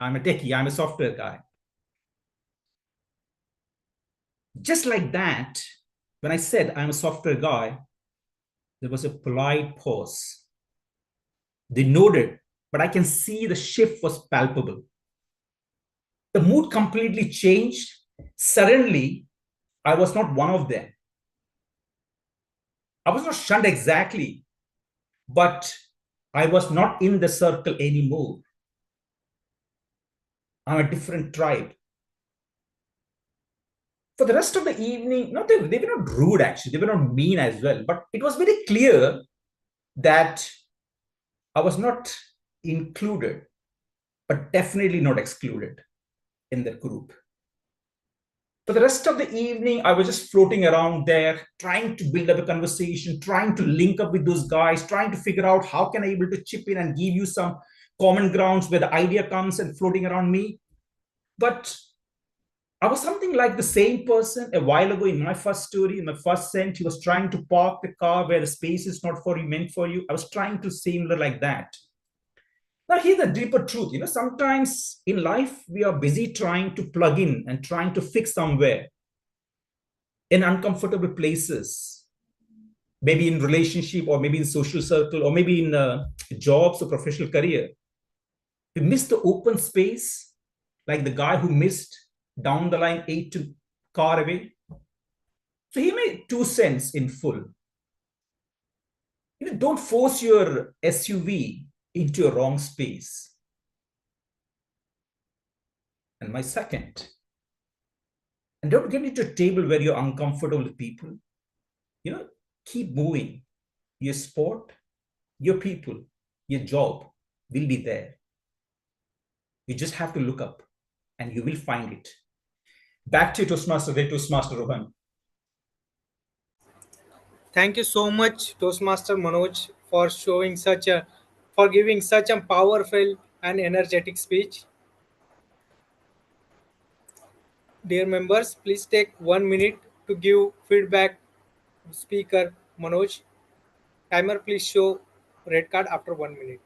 I'm a techie, I'm a software guy. Just like that, when I said I'm a software guy, there was a polite pause. They nodded, but I can see the shift was palpable. The mood completely changed. Suddenly, I was not one of them. I was not shunned exactly, but I was not in the circle anymore. I'm a different tribe. For the rest of the evening, they were not rude actually, they were not mean as well, but it was very clear that I was not included, but definitely not excluded in the group. For the rest of the evening, I was just floating around there, trying to build up a conversation, trying to link up with those guys, trying to figure out how can I able to chip in and give you some common grounds where the idea comes and floating around me. But I was something like the same person a while ago in my first story, in my first scent. He was trying to park the car where the space is not for you, meant for you. I was trying to similar like that. Now, here's the deeper truth. Sometimes in life, we are busy trying to plug in and trying to fix somewhere in uncomfortable places, maybe in relationship or maybe in social circle or maybe in jobs or professional career. We miss the open space, like the guy who missed down the line 8 car away. So he made 2 cents in full. Don't force your SUV into a wrong space. And my second, and don't get into a table where you're uncomfortable with people. Keep moving. Your sport, your people, your job will be there. You just have to look up and you will find it. Back to Toastmaster, Toastmaster Rohan. Thank you so much, Toastmaster Manoj, for giving such a powerful and energetic speech. Dear members, please take 1 minute to give feedback to speaker Manoj. Timer, please show red card after 1 minute.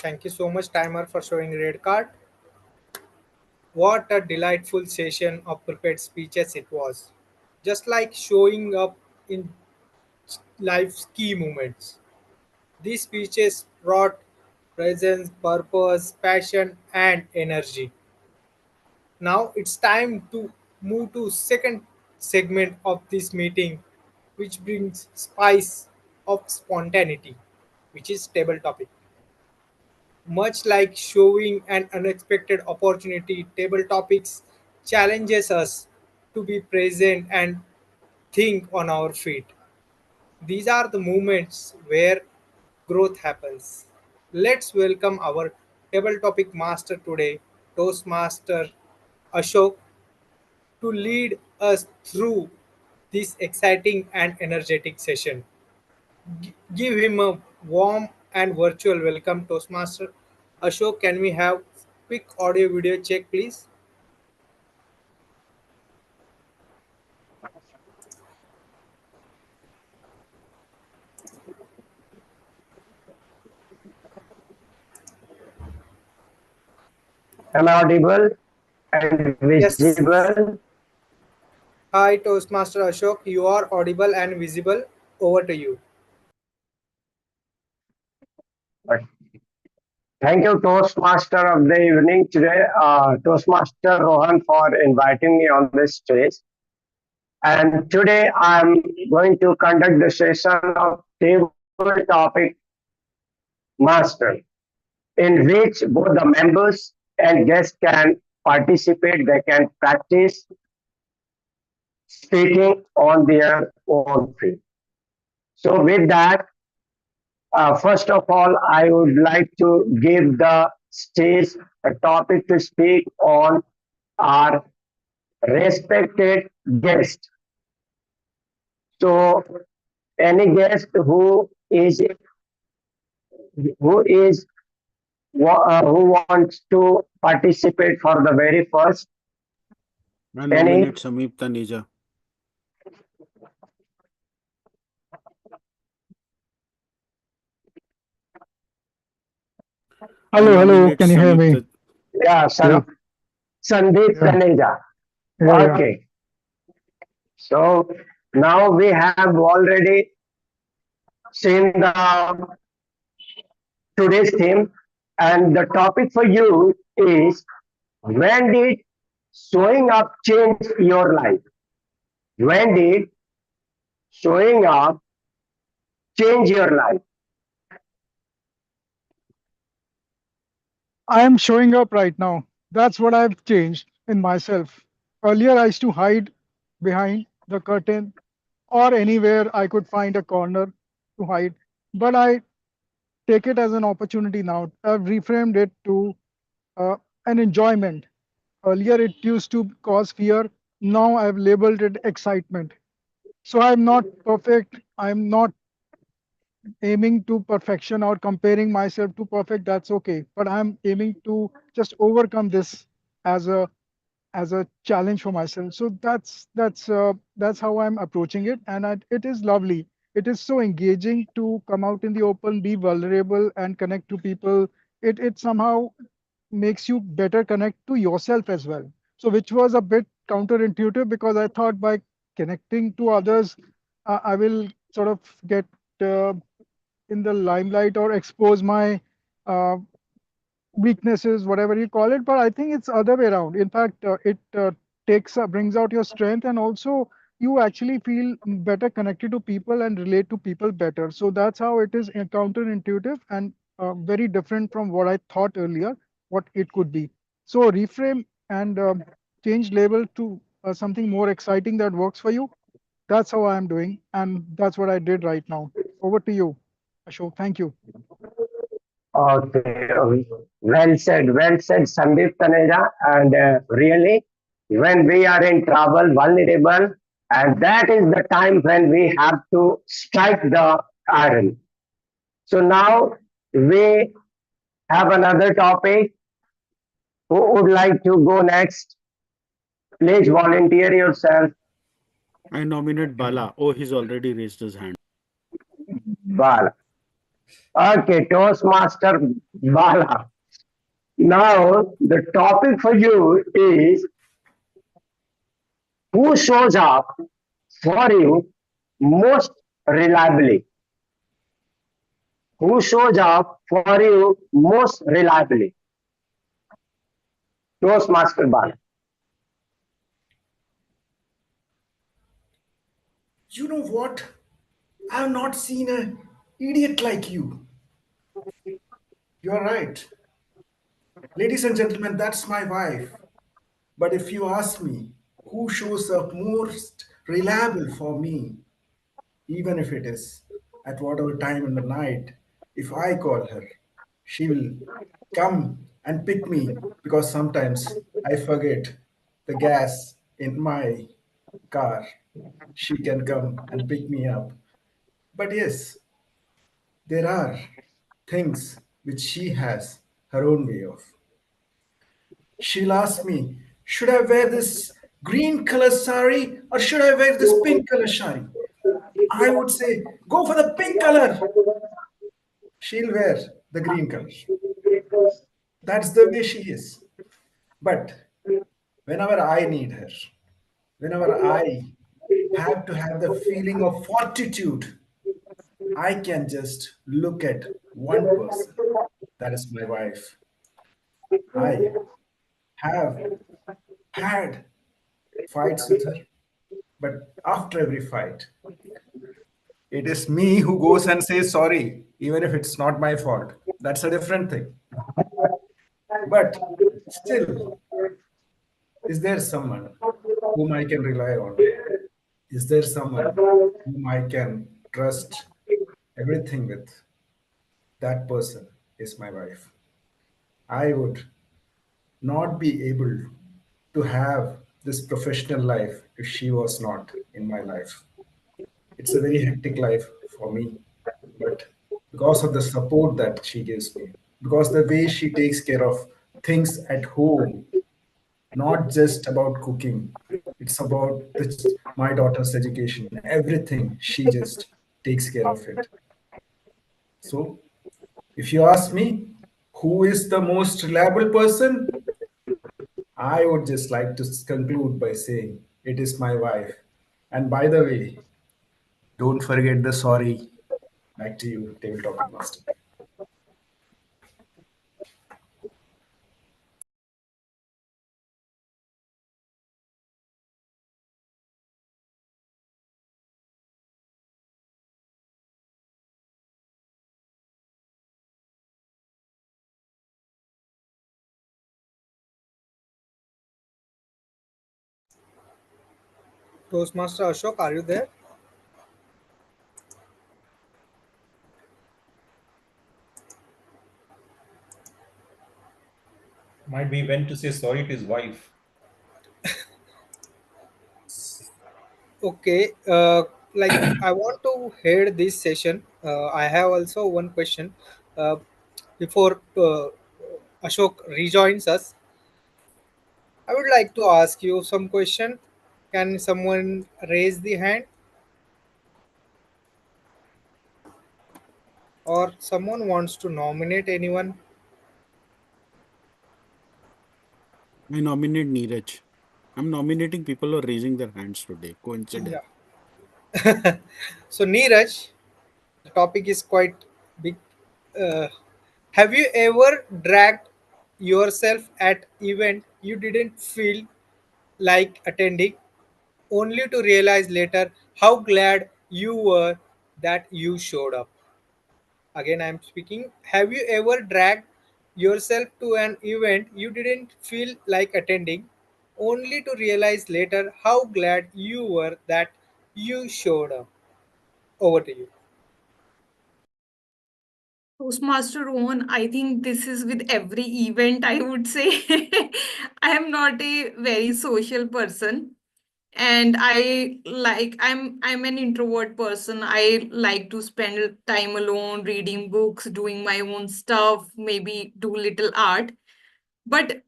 Thank you so much, timer, for showing red card. What a delightful session of prepared speeches it was. Just like showing up in life's key moments. These speeches brought presence, purpose, passion, and energy. Now it's time to move to second segment of this meeting, which brings spice of spontaneity, which is table topic. Much like showing an unexpected opportunity, table topics challenges us to be present and think on our feet. These are the moments where growth happens. Let's welcome our table topic master today, Toastmaster Ashok, to lead us through this exciting and energetic session. Give him a warm and virtual welcome, Toastmaster Ashok. Can we have quick audio video check, please? Am I audible and Yes. visible? Hi, Toastmaster Ashok. You are audible and visible. Over to you. But thank you, Toastmaster of the evening today, Toastmaster Rohan, for inviting me on this stage. And today I'm going to conduct the session of table topic master, in which both the members and guests can participate, they can practice speaking on their own field. So with that, first of all, I would like to give the stage a topic to speak on our respected guest. So any guest who wants to participate for the very first, I any nominate Sameep Taneja. I Hello, nominate can you hear Sameep me? Ta- yeah, Yeah, Sandeep yeah, Taneja. yeah. Okay, so now we have already seen the today's theme, and the topic for you is, when did showing up change your life? When did showing up change your life? I am showing up right now. That's what I've changed in myself. Earlier, I used to hide behind the curtain or anywhere I could find a corner to hide. But I take it as an opportunity now. I've reframed it to uh, an enjoyment. Earlier, it used to cause fear. Now I've labeled it excitement. So I'm not perfect. I'm not aiming to perfection or comparing myself to perfect. That's okay, but I'm aiming to just overcome this as a challenge for myself. So that's how I'm approaching it, and it is lovely. It is so engaging to come out in the open, be vulnerable, and connect to people. It somehow makes you better connect to yourself as well, so which was a bit counterintuitive, because I thought by connecting to others, I will sort of get uh, in the limelight or expose my uh, weaknesses, whatever you call it. But I think it's other way around. In fact, it takes brings out your strength, and also you actually feel better connected to people and relate to people better. So that's how it is counterintuitive and very different from what I thought earlier what it could be. So reframe and change label to something more exciting that works for you. That's how I'm doing, and that's what I did right now. Over to you, Ashok. Thank you. Okay, well said, Sandeep Taneja. And really, when we are in trouble, vulnerable, and that is the time when we have to strike the iron. So now we have another topic. Who would like to go next? Please volunteer yourself. I nominate Bala. Oh, he's already raised his hand. Bala. Okay, Toastmaster Bala. Now the topic for you is, who shows up for you most reliably? Who shows up for you most reliably? Toastmaster Bala. You know what? I have not seen an idiot like you. You're right. Ladies and gentlemen, that's my wife. But if you ask me who shows up most reliable for me, even if it is at whatever time in the night, if I call her, she will come and pick me, because sometimes I forget the gas in my car. She can come and pick me up. But yes, there are things which she has her own way of. She'll ask me, should I wear this green color sari or should I wear this pink color sari? I would say, go for the pink color. She'll wear the green color. That's the way she is. But whenever I need her, whenever I have to have the feeling of fortitude, I can just look at one person. That is my wife. I have had fights with her, but after every fight, it is me who goes and says sorry, even if it's not my fault. That's a different thing. But still, is there someone whom I can rely on? Is there someone whom I can trust everything with? That person is my wife. I would not be able to have this professional life if she was not in my life. It's a very hectic life for me, but because of the support that she gives me, because the way she takes care of things at home, not just about cooking, it's about my daughter's education, everything. She just takes care of it. So, if you ask me, who is the most reliable person? I would just like to conclude by saying it is my wife. And by the way, don't forget the sorry. Back to you, table topic master. Toastmaster Ashok, are you there? Might be went to say sorry to his wife. Okay, like I want to head this session. I have also one question. Uh, before Ashok rejoins us, I would like to ask you some question. Can someone raise the hand, or someone wants to nominate anyone? I nominate Neeraj. I'm nominating people who are raising their hands today. Coincidence. Yeah. So Neeraj, the topic is quite big. Uh, have you ever dragged yourself at event you didn't feel like attending, only to realize later how glad you were that you showed up? Again, I'm speaking. Have you ever dragged yourself to an event you didn't feel like attending, only to realize later how glad you were that you showed up? Over to you. Toastmaster Rohan, I think this is with every event, I would say. I am not a very social person. And I'm an introvert person. I like to spend time alone, reading books, doing my own stuff, maybe do little art. But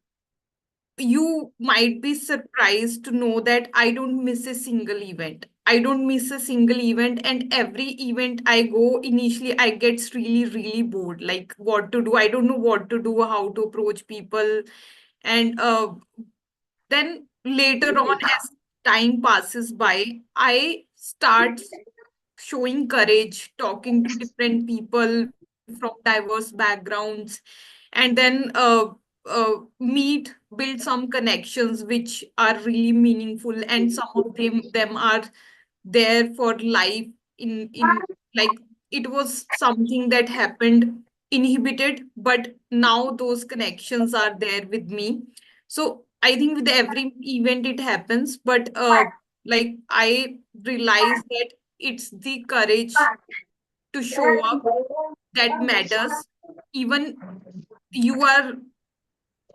you might be surprised to know that I don't miss a single event. I don't miss a single event, and every event I go, initially I get really, really bored. Like what to do? I don't know what to do, how to approach people, and then later on, as time passes by, I start showing courage, talking to different people from diverse backgrounds, and then meet, build some connections which are really meaningful, and some of them are there for life. In like, it was something that happened inhibited, but now those connections are there with me. So I think with every event it happens, but like I realize that it's the courage to show up that matters. Even you are,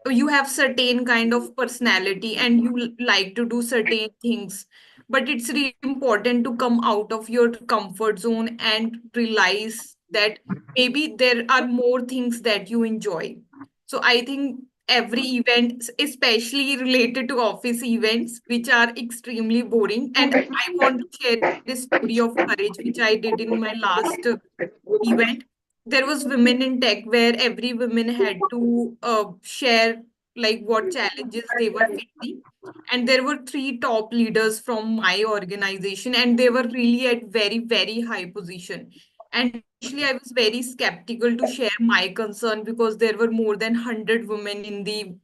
you have certain kind of personality and you like to do certain things, but it's really important to come out of your comfort zone and realize that maybe there are more things that you enjoy. So I think every event, especially related to office events which are extremely boring, and I want to share a story of courage which I did in my last event. There was women in tech where every woman had to share like what challenges they were facing, and there were three top leaders from my organization, and they were really at very, very high position. And initially, I was very skeptical to share my concern because there were more than 100 women in the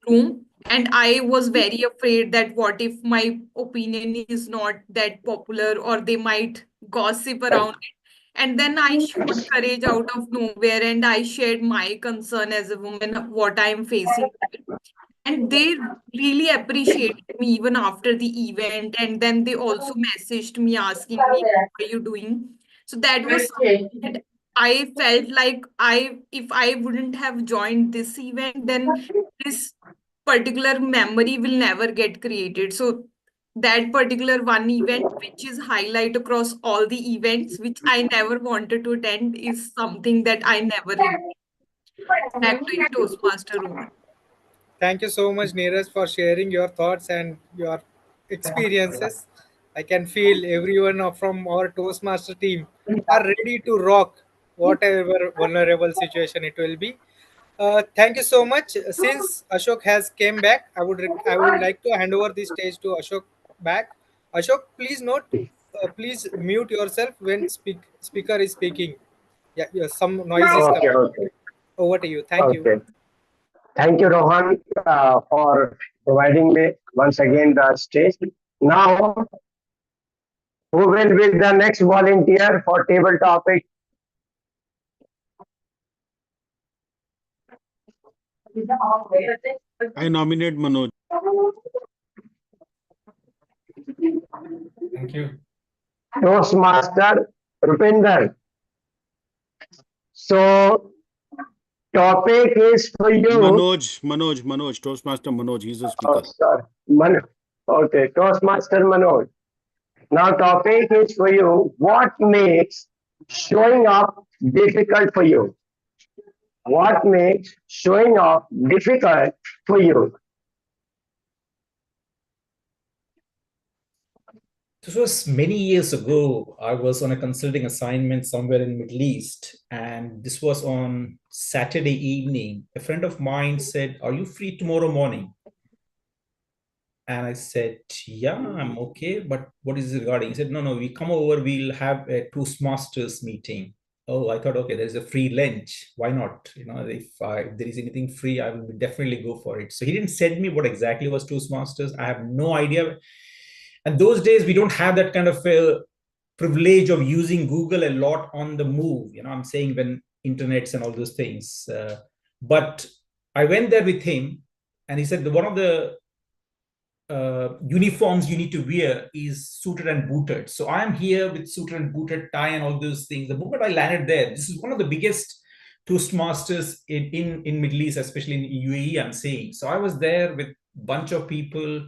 room. And I was very afraid that what if my opinion is not that popular or they might gossip around it. And then I showed courage out of nowhere and I shared my concern as a woman, what I am facing. And they really appreciated me even after the event. And then they also messaged me asking me, how are you doing? So that was something that I felt like if I wouldn't have joined this event, then this particular memory will never get created. So that particular one event, which is highlight across all the events, which I never wanted to attend, is something that I never regret. Back to you, Toastmaster Rohan. Thank you so much, Neeraj, for sharing your thoughts and your experiences. I can feel everyone from our Toastmaster team are ready to rock whatever vulnerable situation it will be. Thank you so much. Since Ashok has came back, I would like to hand over the stage to Ashok back. Ashok, please note, please mute yourself when speaker is speaking. Yeah, some noise is Okay, coming. okay, Over to you. Thank you. okay. Thank you, Rohan, for providing me once again the stage. Now, who will be the next volunteer for table topic? I nominate Manoj. Thank you. Toastmaster Rupinder. So, topic is for you. Manoj, Toastmaster Manoj, he's the Oh, speaker. sorry. Okay, Toastmaster Manoj. Now, topic is for you. What makes showing up difficult for you? What makes showing up difficult for you? This was many years ago. I was on a consulting assignment somewhere in Middle East, and this was on Saturday evening. A friend of mine said, "Are you free tomorrow morning?" And I said, "Yeah, I'm okay, but what is it regarding?" He said, "No, we come over, we'll have a Toastmasters meeting." Oh, I thought, okay, there's a free lunch. Why not? If there is anything free, I will definitely go for it. So he didn't send me what exactly was Toastmasters. I have no idea. And those days, we don't have that kind of a privilege of using Google a lot on the move. I'm saying when internets and all those things. But I went there with him, and he said one of the uniforms you need to wear is suited and booted. So I am here with suited and booted, tie and all those things. The moment I landed there, this is one of the biggest Toastmasters in Middle East, especially in UAE, I'm saying. So I was there with a bunch of people,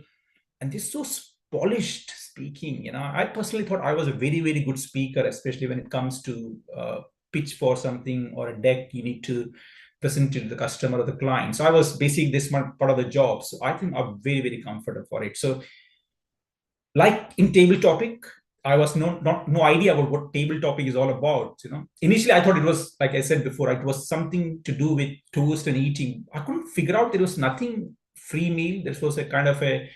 and they're so polished speaking. I personally thought I was a very, very good speaker, especially when it comes to pitch for something or a deck you need to present to the customer or the client. So I was basically this part of the job. So I think I'm very, very comfortable for it. So like in table topic, I was no idea about what table topic is all about. Initially I thought it was, like I said before, it was something to do with toast and eating. I couldn't figure out there was nothing free meal. There was a kind of a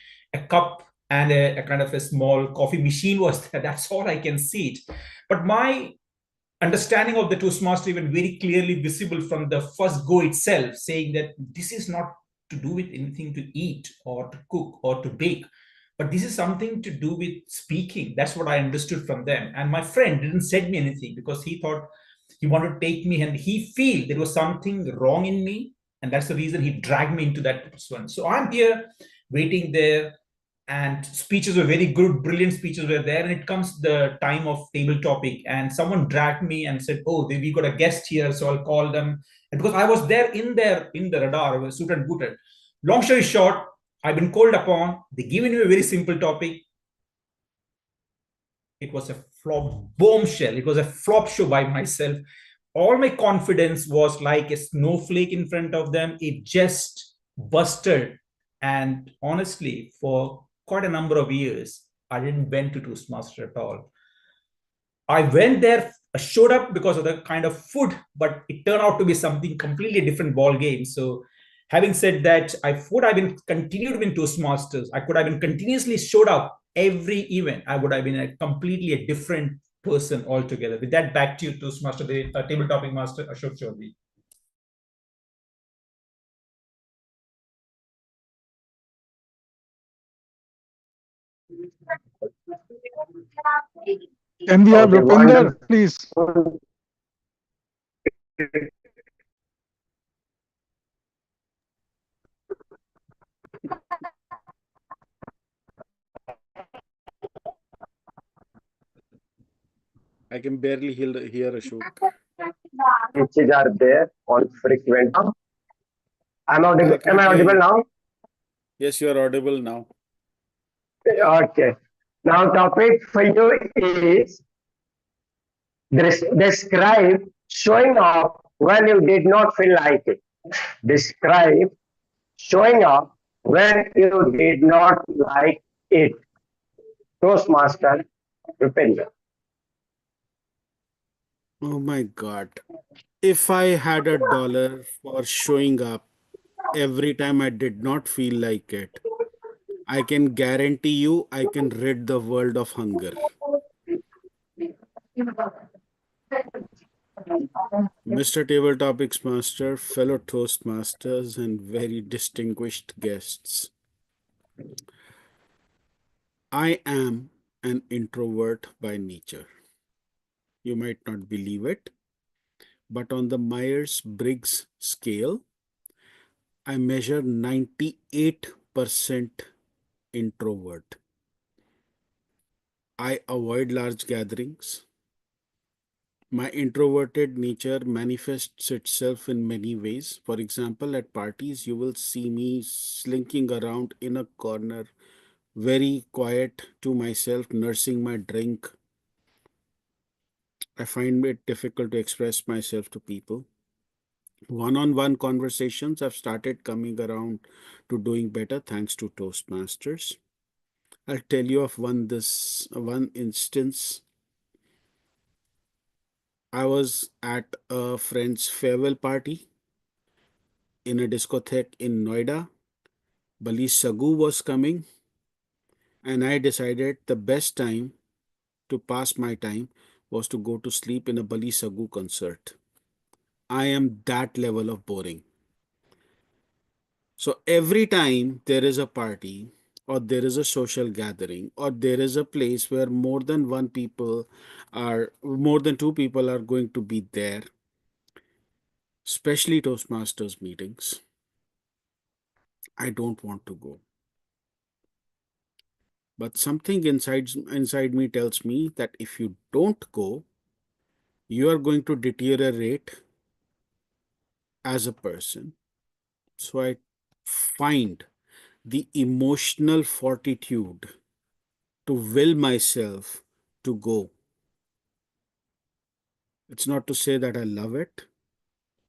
cup and a kind of a small coffee machine was there. That's all I can see it. But my understanding of the Toastmaster even very clearly visible from the first go itself, saying that this is not to do with anything to eat or to cook or to bake, but this is something to do with speaking. That's what I understood from them. And my friend didn't send me anything because he thought he wanted to take me and he feel there was something wrong in me. And that's the reason he dragged me into that one. So I'm here waiting there, and speeches were very good, brilliant speeches were there. And it comes the time of table topic, and someone dragged me and said, "Oh, we got a guest here, so I'll call them." And because I was there in the radar, I was suited and booted. Long story short, I've been called upon. They given me a very simple topic. It was a flop bombshell. It was a flop show by myself. All my confidence was like a snowflake in front of them. It just busted. And honestly, for quite a number of years, I didn't went to Toastmaster at all. I went there, showed up because of the kind of food, but it turned out to be something completely different ball game. So having said that, I would have been continued in Toastmasters. I could have been continuously showed up every event. I would have been completely a different person altogether. With that, back to you, Toastmaster, the table topic master, Ashok Chaudhary. Can we have Okay, Rupinder, please? wonderful. I can barely hear Ashok. Which are there on frequent. Am I can't I hear audible you. now? Yes, you are audible now. Okay. Now topic for you is describe showing off when you did not feel like it. Describe showing off when you did not like it. Toastmaster, Rupinder. Oh my God. If I had $1 for showing up every time I did not feel like it, I can guarantee you I can rid the world of hunger. Mr. Table Topics Master, fellow Toastmasters, and very distinguished guests. I am an introvert by nature. You might not believe it, but on the Myers-Briggs scale, I measure 98% introvert. I avoid large gatherings. My introverted nature manifests itself in many ways. For example, at parties, you will see me slinking around in a corner, very quiet to myself, nursing my drink. I find it difficult to express myself to people. One-on-one conversations have started coming around to doing better thanks to Toastmasters. I'll tell you of one instance. I was at a friend's farewell party in a discotheque in Noida. Bali Sagu was coming, and I decided the best time to pass my time was to go to sleep in a Bali Sagu concert. I am that level of boring. So every time there is a party or there is a social gathering or there is a place where more than two people are going to be there, especially Toastmasters meetings, I don't want to go. But something inside me tells me that if you don't go, you are going to deteriorate as a person. So I find the emotional fortitude to will myself to go. It's not to say that I love it,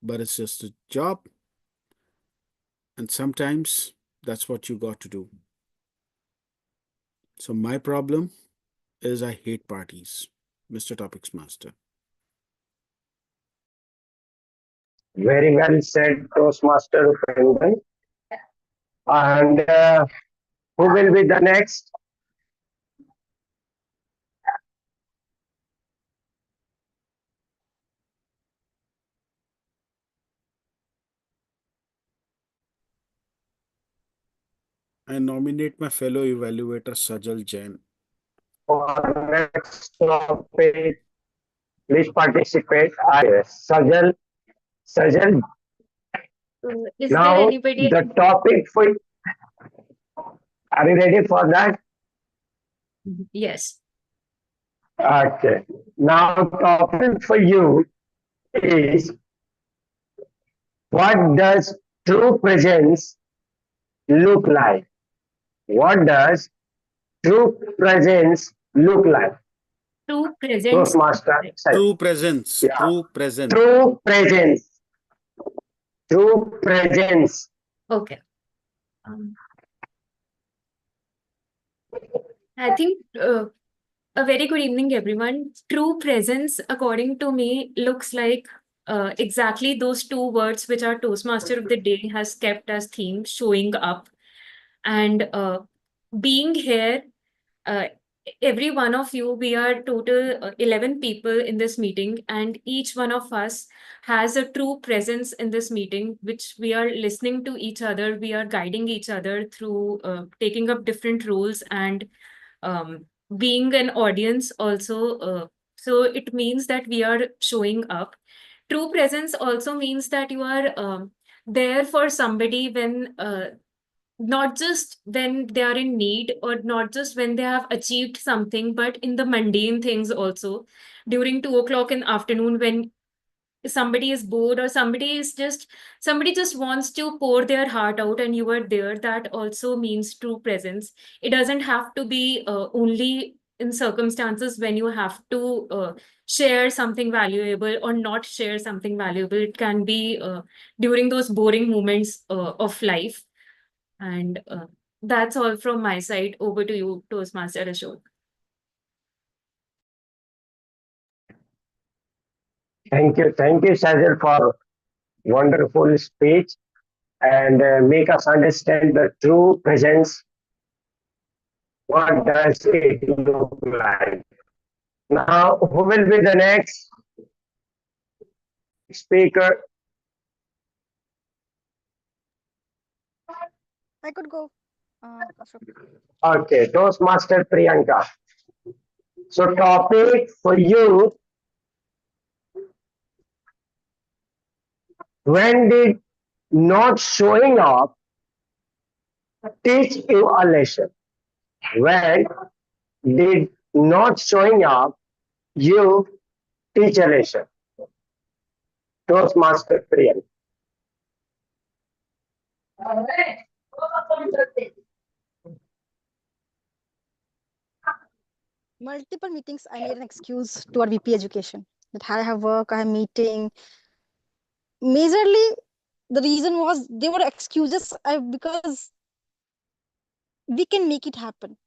but it's just a job. And sometimes that's what you got to do. So my problem is I hate parties, Mr. Topics Master. Very well said, Toastmaster Rupinder. And who will be the next? I nominate my fellow evaluator Sajal Jain. For next topic, please participate. Sajal. Sajal. Is there Now anybody? the topic for. Are you ready for that? Yes. Okay. Now topic for you is what does true presence look like? What does true presence look like? True presence. Toastmaster. True presence. Yeah. True presence. True presence. True presence. Okay. I think a very good evening, everyone. True presence, according to me, looks like exactly those two words which our Toastmaster of the day has kept as theme, showing up. And being here every one of you, we are total 11 people in this meeting, and each one of us has a true presence in this meeting, which we are listening to each other, we are guiding each other through taking up different roles and um, being an audience also. So it means that we are showing up. True presence also means that you are there for somebody when not just when they are in need or not just when they have achieved something, but in the mundane things also. During 2 o'clock in afternoon, when somebody is bored or somebody just wants to pour their heart out and you are there, that also means true presence. It doesn't have to be only in circumstances when you have to share something valuable or not share something valuable. It can be during those boring moments of life. And that's all from my side. Over to you, Toastmaster Ashok. Thank you, Sajal, for wonderful speech and make us understand the true presence. What does it look like? Now, who will be the next speaker? I could go. Ashok. Okay, Toastmaster Priyanka. So, topic for you: when did not showing up teach you a lesson? When did not showing up you teach a lesson? Toastmaster Priyanka. Multiple meetings, I made an excuse to our VP education that I have work, I have meeting. Majorly, the reason was they were excuses because we can make it happen.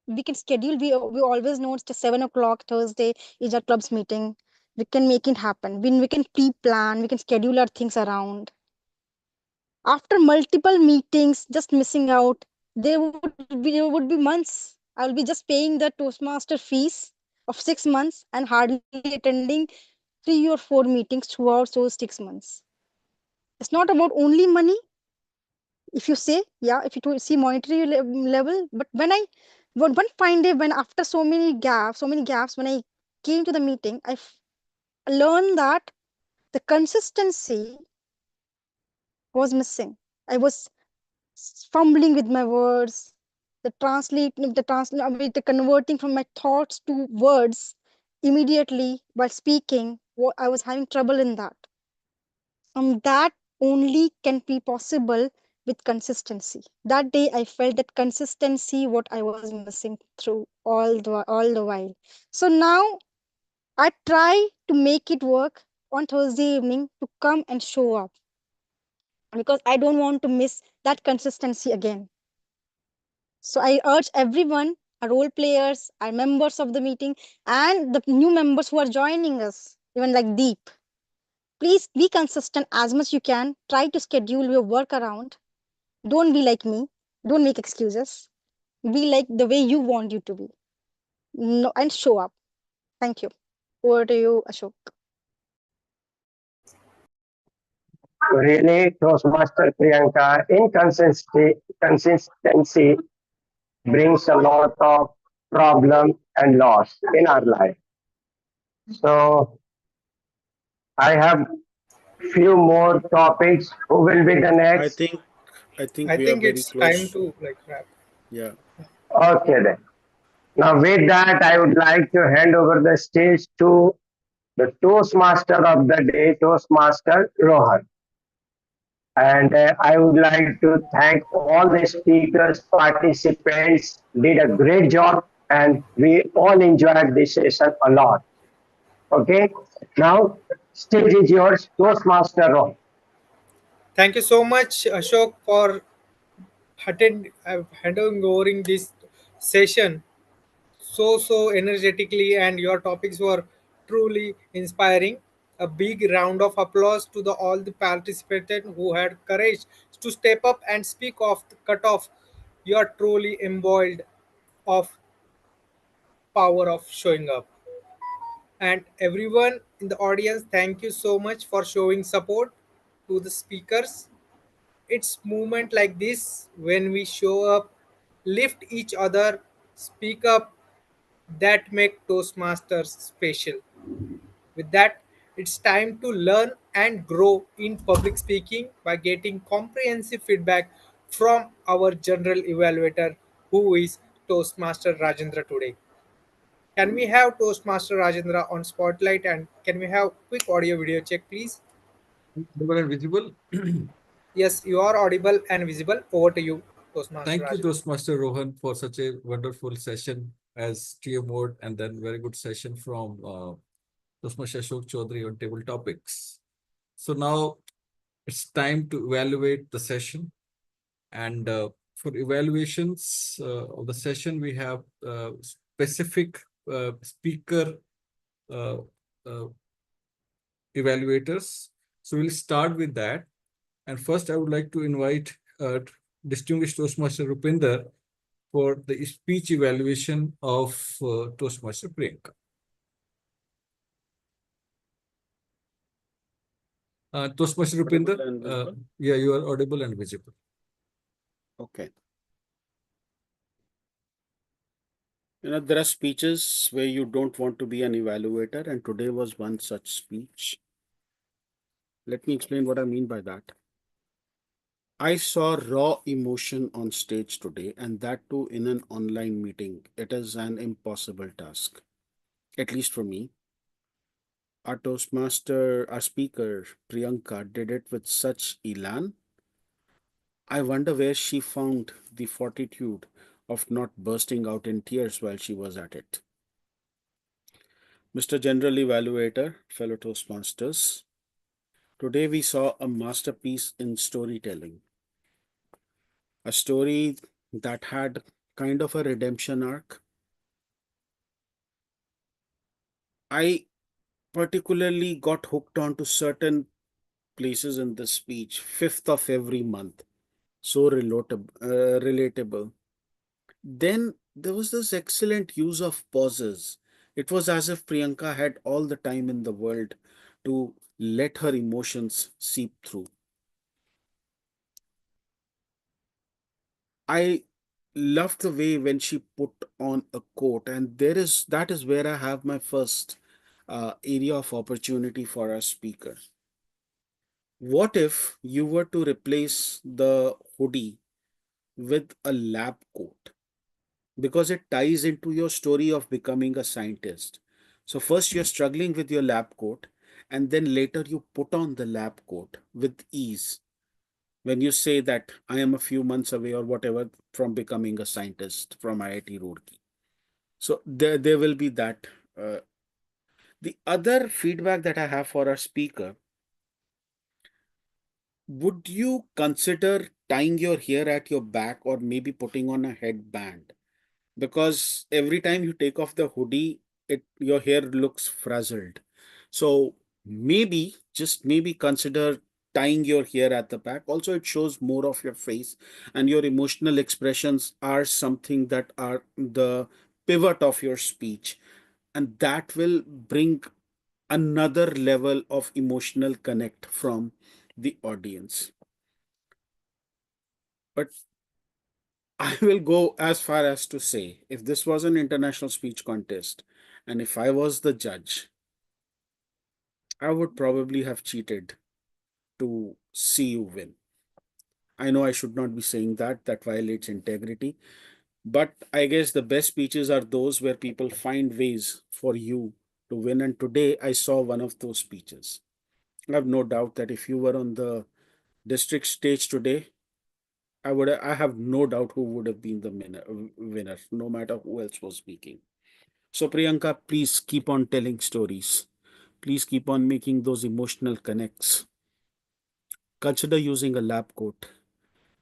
We can schedule. We always know it's 7 o'clock Thursday is our club's meeting. We can make it happen. We can pre-plan. We can schedule our things around. After multiple meetings, just missing out, there would be months. I'll be just paying the Toastmaster fees of 6 months and hardly attending 3 or 4 meetings throughout those 6 months. It's not about only money. If you say, yeah, if you see monetary level, but one fine day, when after so many gaps, when I came to the meeting, learned that the consistency was missing. I was fumbling with my words, with the converting from my thoughts to words immediately while speaking. I was having trouble in that. That only can be possible with consistency. That day I felt that consistency what I was missing through all the while. So now I try to make it work on Thursday evening to come and show up, because I don't want to miss that consistency again. So I urge everyone, our role players, our members of the meeting, and the new members who are joining us, even like Deep, please be consistent as much you can. Try to schedule your work around. Don't be like me. Don't make excuses. Be like the way you want you to be. No, and show up. Thank you. Over to you, Ashok. Really, Toastmaster Priyanka, consistency brings a lot of problem and loss in our life. So I have few more topics. Who will be the I next? think I think I we are think very it's time close. to wrap. Yeah. Okay then. Now with that, I would like to hand over the stage to the Toastmaster of the day, Toastmaster Rohan. And I would like to thank all the speakers, participants, did a great job, and we all enjoyed this session a lot. Okay, now stage is yours, Toastmaster Rohan. Thank you so much, Ashok, for handing over in this session so energetically, and your topics were truly inspiring. A big round of applause to all the participants who had courage to step up and speak off the cutoff. You are truly embodied of power of showing up. And everyone in the audience, thank you so much for showing support to the speakers. It's movement like this when we show up, lift each other, speak up, that make Toastmasters special. With that, it's time to learn and grow in public speaking by getting comprehensive feedback from our general evaluator, who is Toastmaster Rajendra today. Can we have Toastmaster Rajendra on spotlight, and can we have quick audio video check, please? Audible and visible. Yes, you are audible and visible. Over to you, Toastmaster Thank you, Rajendra. Toastmaster Rohan, for such a wonderful session as TM mode, and then very good session from Toastmaster Ashok Chaudhary on table topics. So now it's time to evaluate the session. And for evaluations of the session, we have specific speaker uh, uh, evaluators. So we'll start with that. And first, I would like to invite distinguished Toastmaster Rupinder for the speech evaluation of Toastmaster Priyanka. Toastmaster Rupinder, Audible and visible? yeah, you are audible and visible. Okay. There are speeches where you don't want to be an evaluator, and today was one such speech. Let me explain what I mean by that. I saw raw emotion on stage today, and that too in an online meeting. It is an impossible task, at least for me. Our Toastmaster, our speaker, Priyanka, did it with such elan. I wonder where she found the fortitude of not bursting out in tears while she was at it. Mr. General Evaluator, fellow Toastmasters, today we saw a masterpiece in storytelling. A story that had kind of a redemption arc. I particularly got hooked onto certain places in the speech, fifth of every month. So relatable. Then there was this excellent use of pauses. It was as if Priyanka had all the time in the world to let her emotions seep through. I loved the way when she put on a coat, and that is where I have my first area of opportunity for a speaker. What if you were to replace the hoodie with a lab coat? Because it ties into your story of becoming a scientist. So, first you're struggling with your lab coat, and then later you put on the lab coat with ease when you say that I am a few months away or whatever from becoming a scientist from IIT Roorkee. So, there will be that. The other feedback that I have for our speaker, would you consider tying your hair at your back or maybe putting on a headband? Because every time you take off the hoodie, your hair looks frazzled. So maybe, just maybe consider tying your hair at the back. Also, it shows more of your face, and your emotional expressions are something that are the pivot of your speech, and that will bring another level of emotional connect from the audience. But I will go as far as to say, if this was an international speech contest and if I was the judge, I would probably have cheated to see you win. I know I should not be saying that, that violates integrity. But I guess the best speeches are those where people find ways for you to win. And today I saw one of those speeches. I have no doubt that if you were on the district stage today, I have no doubt who would have been the winner, no matter who else was speaking. So, Priyanka, please keep on telling stories. Please keep on making those emotional connects. Consider using a lab coat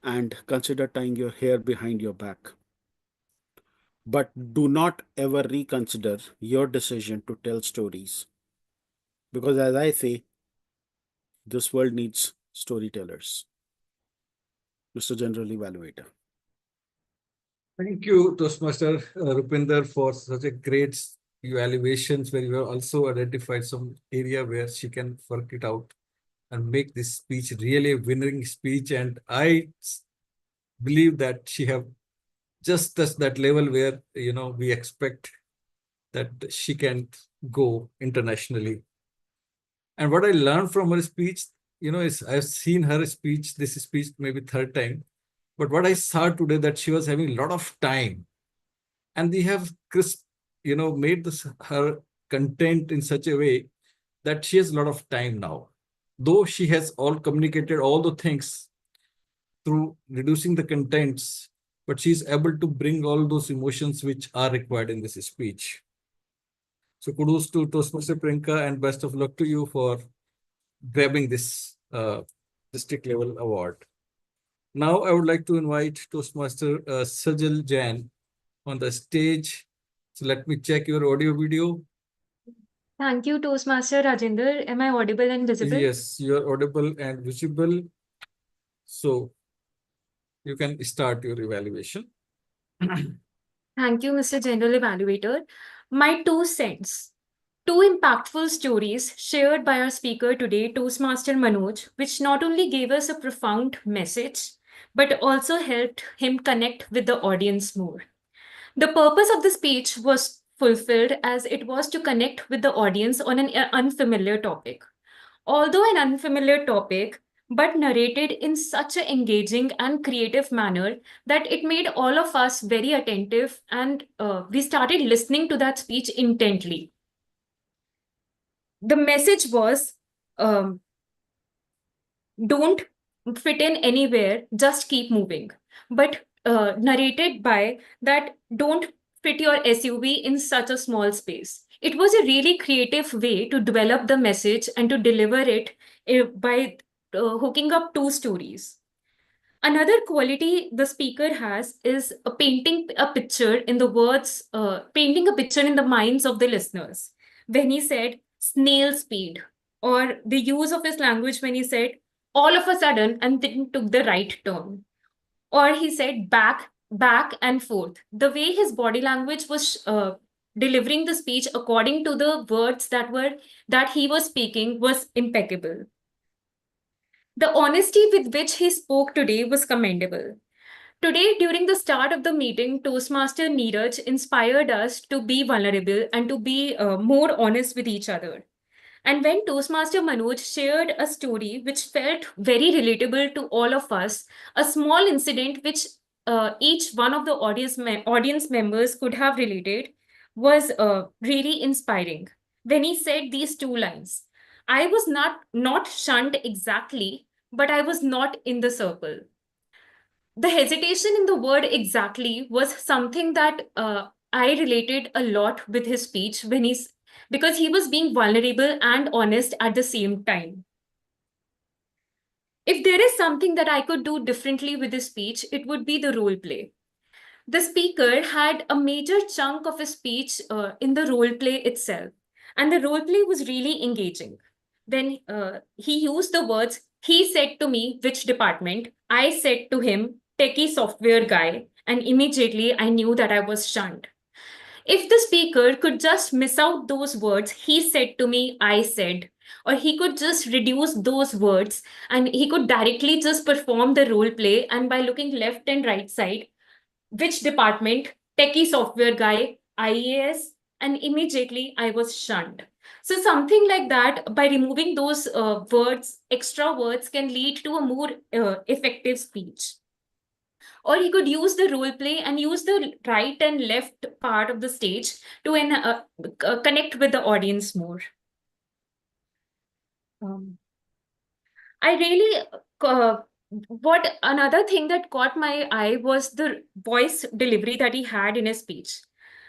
and consider tying your hair behind your back. But do not ever reconsider your decision to tell stories. Because, as I say, this world needs storytellers. Mr. General Evaluator. Thank you, Toastmaster Rupinder, for such a great evaluations where you have also identified some area where she can work it out and make this speech really a winning speech. And I believe that she have just that level where we expect that she can go internationally. And what I learned from her speech, is I've seen her speech, this speech maybe third time, but what I saw today that she was having a lot of time, and we have crisp, made her content in such a way that she has a lot of time now. Though she has all communicated all the things through reducing the contents, but she's able to bring all those emotions which are required in this speech. So kudos to Toastmaster Priyanka and best of luck to you for grabbing this district level award. Now I would like to invite Toastmaster Sajal Jain on the stage. So let me check your audio video. Thank you, Toastmaster Rajinder. Am I audible and visible? Yes, you are audible and visible. So you can start your evaluation. Thank you, Mr. General Evaluator. My 2 cents. 2 impactful stories shared by our speaker today, Toastmaster Manoj, which not only gave us a profound message, but also helped him connect with the audience more. The purpose of the speech was fulfilled as it was to connect with the audience on an unfamiliar topic. Although an unfamiliar topic, but narrated in such an engaging and creative manner that it made all of us very attentive, and we started listening to that speech intently. The message was, don't fit in anywhere, just keep moving. But narrated by that, don't fit your SUV in such a small space. It was a really creative way to develop the message and to deliver it by hooking up 2 stories. Another quality the speaker has is painting a picture in the words, painting a picture in the minds of the listeners. When he said snail speed, or the use of his language when he said all of a sudden and then took the right turn, or he said back, back and forth. The way his body language was delivering the speech according to the words that he was speaking was impeccable. The honesty with which he spoke today was commendable. Today, during the start of the meeting, Toastmaster Neeraj inspired us to be vulnerable and to be more honest with each other. And when Toastmaster Manoj shared a story which felt very relatable to all of us, a small incident which each one of the audience members could have related, was really inspiring. When he said these 2 lines, I was not shunned exactly, but I was not in the circle. The hesitation in the word exactly was something that I related a lot with his speech because he was being vulnerable and honest at the same time. If there is something that I could do differently with his speech, it would be the role play. The speaker had a major chunk of his speech in the role play itself, and the role play was really engaging. Then he used the words, he said to me, which department? I said to him, techie software guy, and immediately I knew that I was shunned. If the speaker could just miss out those words, he said to me, I said, or he could just reduce those words and he could directly just perform the role play, and by looking left and right side, which department, techie software guy, IAS, and immediately I was shunned. So something like that, by removing those words, extra words can lead to a more effective speech. Or he could use the role play and use the right and left part of the stage to connect with the audience more. I really, what another thing that caught my eye was the voice delivery that he had in his speech.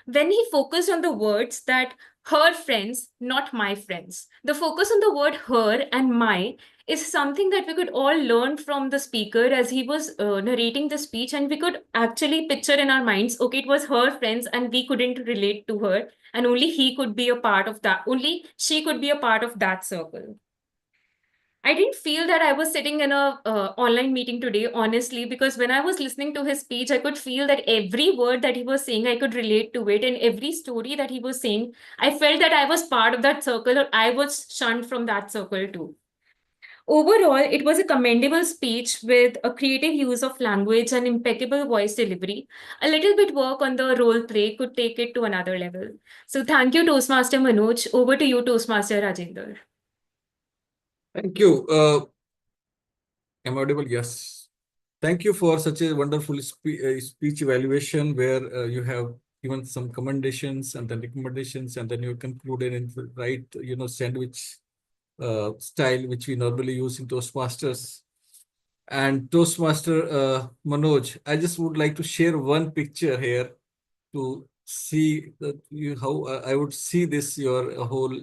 When he focused on the words that her friends, not my friends, the focus on the word her and my is something that we could all learn from the speaker as he was narrating the speech, and we could actually picture in our minds, okay, it was her friends and we couldn't relate to her, and only he could be a part of that, only she could be a part of that circle. I didn't feel that I was sitting in a online meeting today, honestly, because when I was listening to his speech, I could feel that every word that he was saying, I could relate to it, and every story that he was saying, I felt that I was part of that circle, or I was shunned from that circle too. Overall, it was a commendable speech with a creative use of language and impeccable voice delivery. A little bit work on the role play could take it to another level. So thank you, Toastmaster Manoj. Over to you, Toastmaster Rajendra. Thank you. Am I audible? Yes. Thank you for such a wonderful speech evaluation where you have given some commendations and then recommendations, and then you concluded in the right, sandwich style, which we normally use in Toastmasters. And Toastmaster Manoj, I just would like to share one picture here to see that how I would see this your whole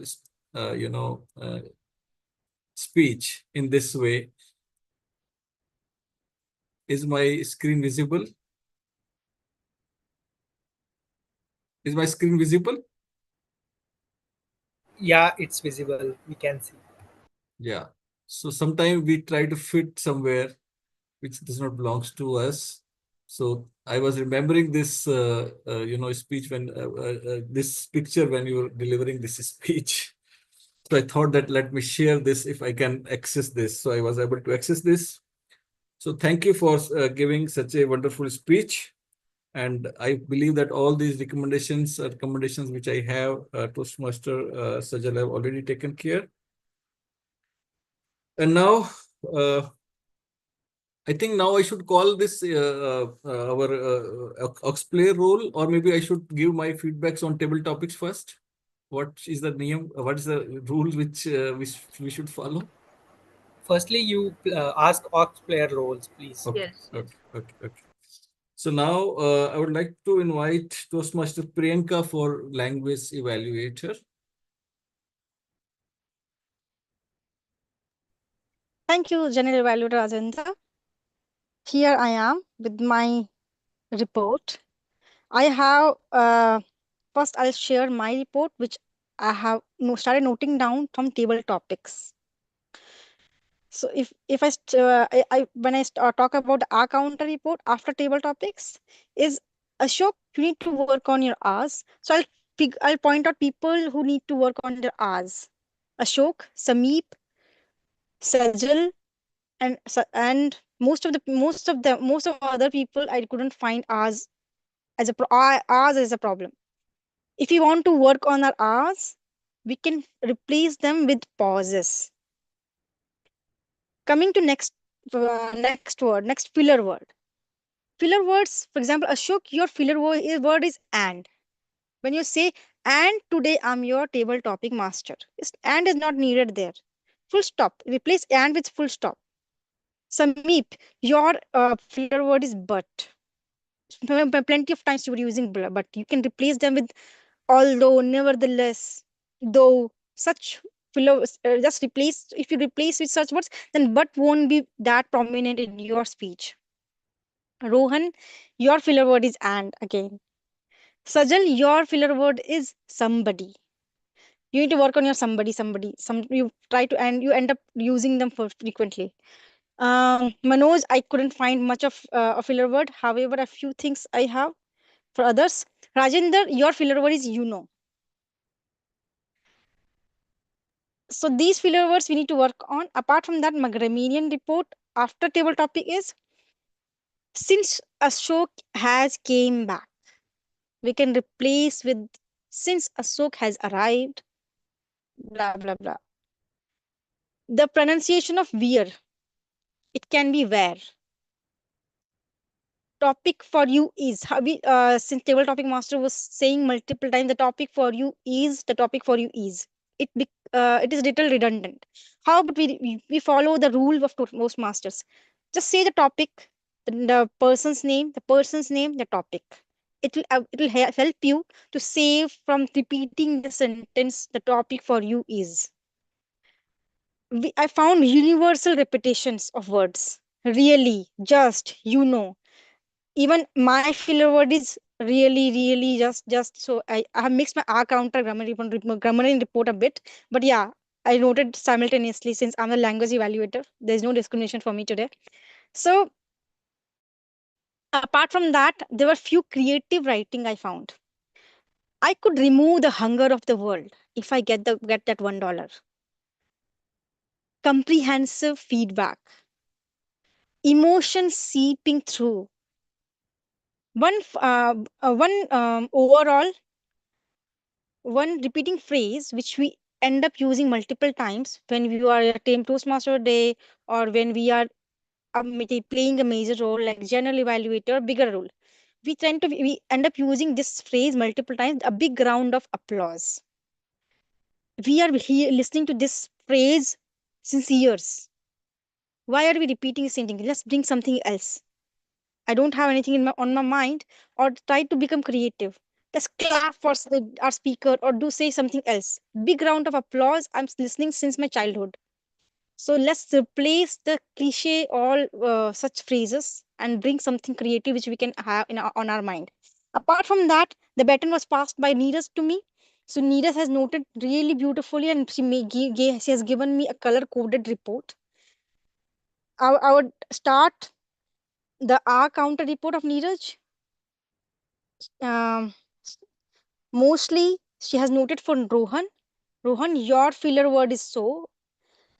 speech in this way. Is my screen visible? Is my screen visible? Yeah, it's visible. We can see. Yeah. So sometimes we try to fit somewhere which does not belongs to us. So I was remembering this, speech when this picture when you were delivering this speech. So I thought that let me share this if I can access this. So I was able to access this. So thank you for giving such a wonderful speech. And I believe that all these recommendations which I have, Toastmaster Sajal have already taken care. And now, I think now I should call this our Oxplay role, or maybe I should give my feedbacks on table topics first. What is the name? What is the rule which we should follow? Firstly, you ask Ox player roles, please. Okay. Yes, yes. Okay. So now I would like to invite Toastmaster Priyanka for language evaluator. Thank you, General Evaluator Rajendra. Here I am with my report. I have first I'll share my report, which I have started noting down from table topics. So if I when I talk about the R counter report after table topics is Ashok, you need to work on your R's. So I'll point out people who need to work on their R's. Ashok, Sameep, Sajal, and most of other people I couldn't find R's as R's as a problem. If you want to work on our R's, we can replace them with pauses. Coming to next filler word. Filler words, for example, Ashok, your filler word is and. When you say and today I'm your table topic master, and is not needed there. Full stop. Replace and with full stop. Sameep, your filler word is but. Plenty of times you were using but. You can replace them with although, nevertheless, though. Such filler just replace. If you replace with such words, then but won't be that prominent in your speech. Rohan, your filler word is and again. Sajal, your filler word is somebody. You need to work on your somebody. You try to and you end up using them for frequently. Manoj, I couldn't find much of a filler word. However, a few things I have for others. Rajender, your filler word is you know. So these filler words we need to work on. Apart from that, my Gramenian report after table topic is since Ashok has came back. We can replace with since Ashok has arrived, blah blah blah. The pronunciation of where, it can be where. Topic for you is how we since table topic master was saying multiple times the topic for you is the topic for you is it is little redundant. How about we follow the rule of Toastmasters? Just say the topic, the person's name, the topic. It will help you to save from repeating the sentence. The topic for you is. I found universal repetitions of words. Really, just, you know. Even my filler word is really just. So I have mixed my R counter grammar report a bit. But yeah, I noted simultaneously since I'm a language evaluator. There's no discrimination for me today. So apart from that, there were few creative writing I found. I could remove the hunger of the world if I get that $1. Comprehensive feedback, emotion seeping through. Overall, one repeating phrase which we end up using multiple times when we are at a Toastmaster day, or when we are playing a major role like general evaluator, bigger role. We end up using this phrase multiple times. A big round of applause. We are here listening to this phrase since years. Why are we repeating the same thing? Let's bring something else. I don't have anything on my mind, or try to become creative. Let's clap for our speaker or do say something else. Big round of applause. I'm listening since my childhood. So let's replace the cliche, all such phrases, and bring something creative which we can have on our mind. Apart from that, the baton was passed by Neeraj to me. So Neeraj has noted really beautifully, and she has given me a color coded report. I would start the R counter report of Neeraj. Um, Mostly, she has noted for Rohan. Rohan, your filler word is so.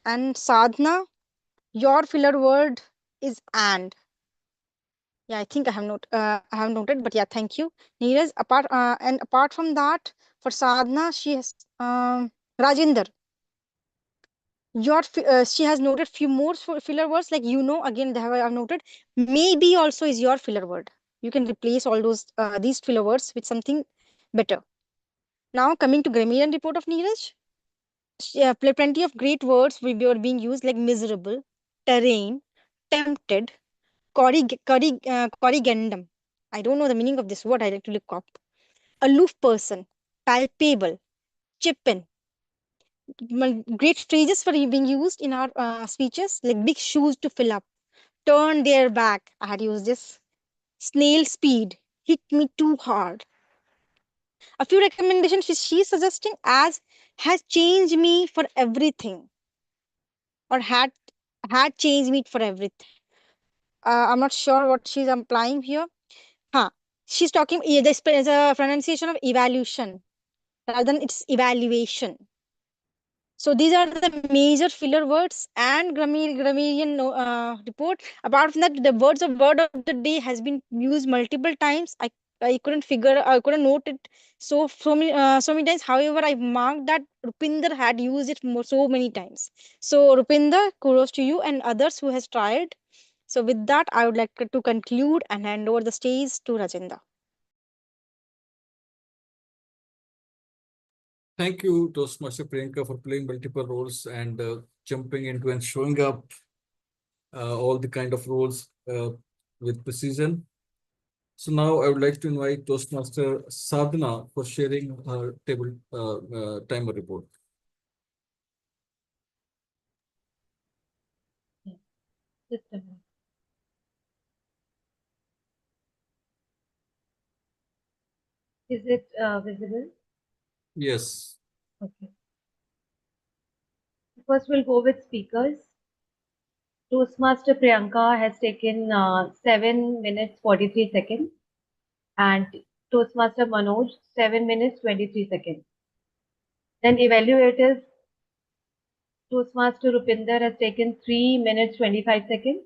And Sadhna, your filler word is and. Yeah, I think I have noted, but yeah, thank you. Neeraj, apart from that, for Sadhna, she has Rajinder. She has noted few more filler words like again I've noted maybe also is your filler word. You can replace all those these filler words with something better. Now coming to grammarian report of Neeraj, plenty of great words were being used like miserable, terrain, tempted, corrigendum. I don't know the meaning of this word. I like to look up. Aloof person, palpable, chip in. Great phrases for being used in our speeches like big shoes to fill up, turn their back. I had used this. Snail speed, hit me too hard. A few recommendations she's suggesting as has changed me for everything, or had changed me for everything. I'm not sure what she's implying here. Huh. She's talking the pronunciation of evaluation rather than its evaluation. So these are the major filler words and grammarian report. Apart from that, the word of the day has been used multiple times. I couldn't note it so many times. However, I marked that Rupinder had used it so many times. So Rupinder, kudos to you and others who has tried. So with that, I would like to conclude and hand over the stage to Rajendra. Thank you, Toastmaster Priyanka, for playing multiple roles and jumping into and showing up all the kind of roles with precision. So now I would like to invite Toastmaster Sadhana for sharing her table timer report. Just a minute. Is it visible? Yes. Okay. First, we'll go with speakers. Toastmaster Priyanka has taken 7 minutes 43 seconds, and Toastmaster Manoj 7 minutes 23 seconds. Then evaluators, Toastmaster Rupinder has taken 3 minutes 25 seconds,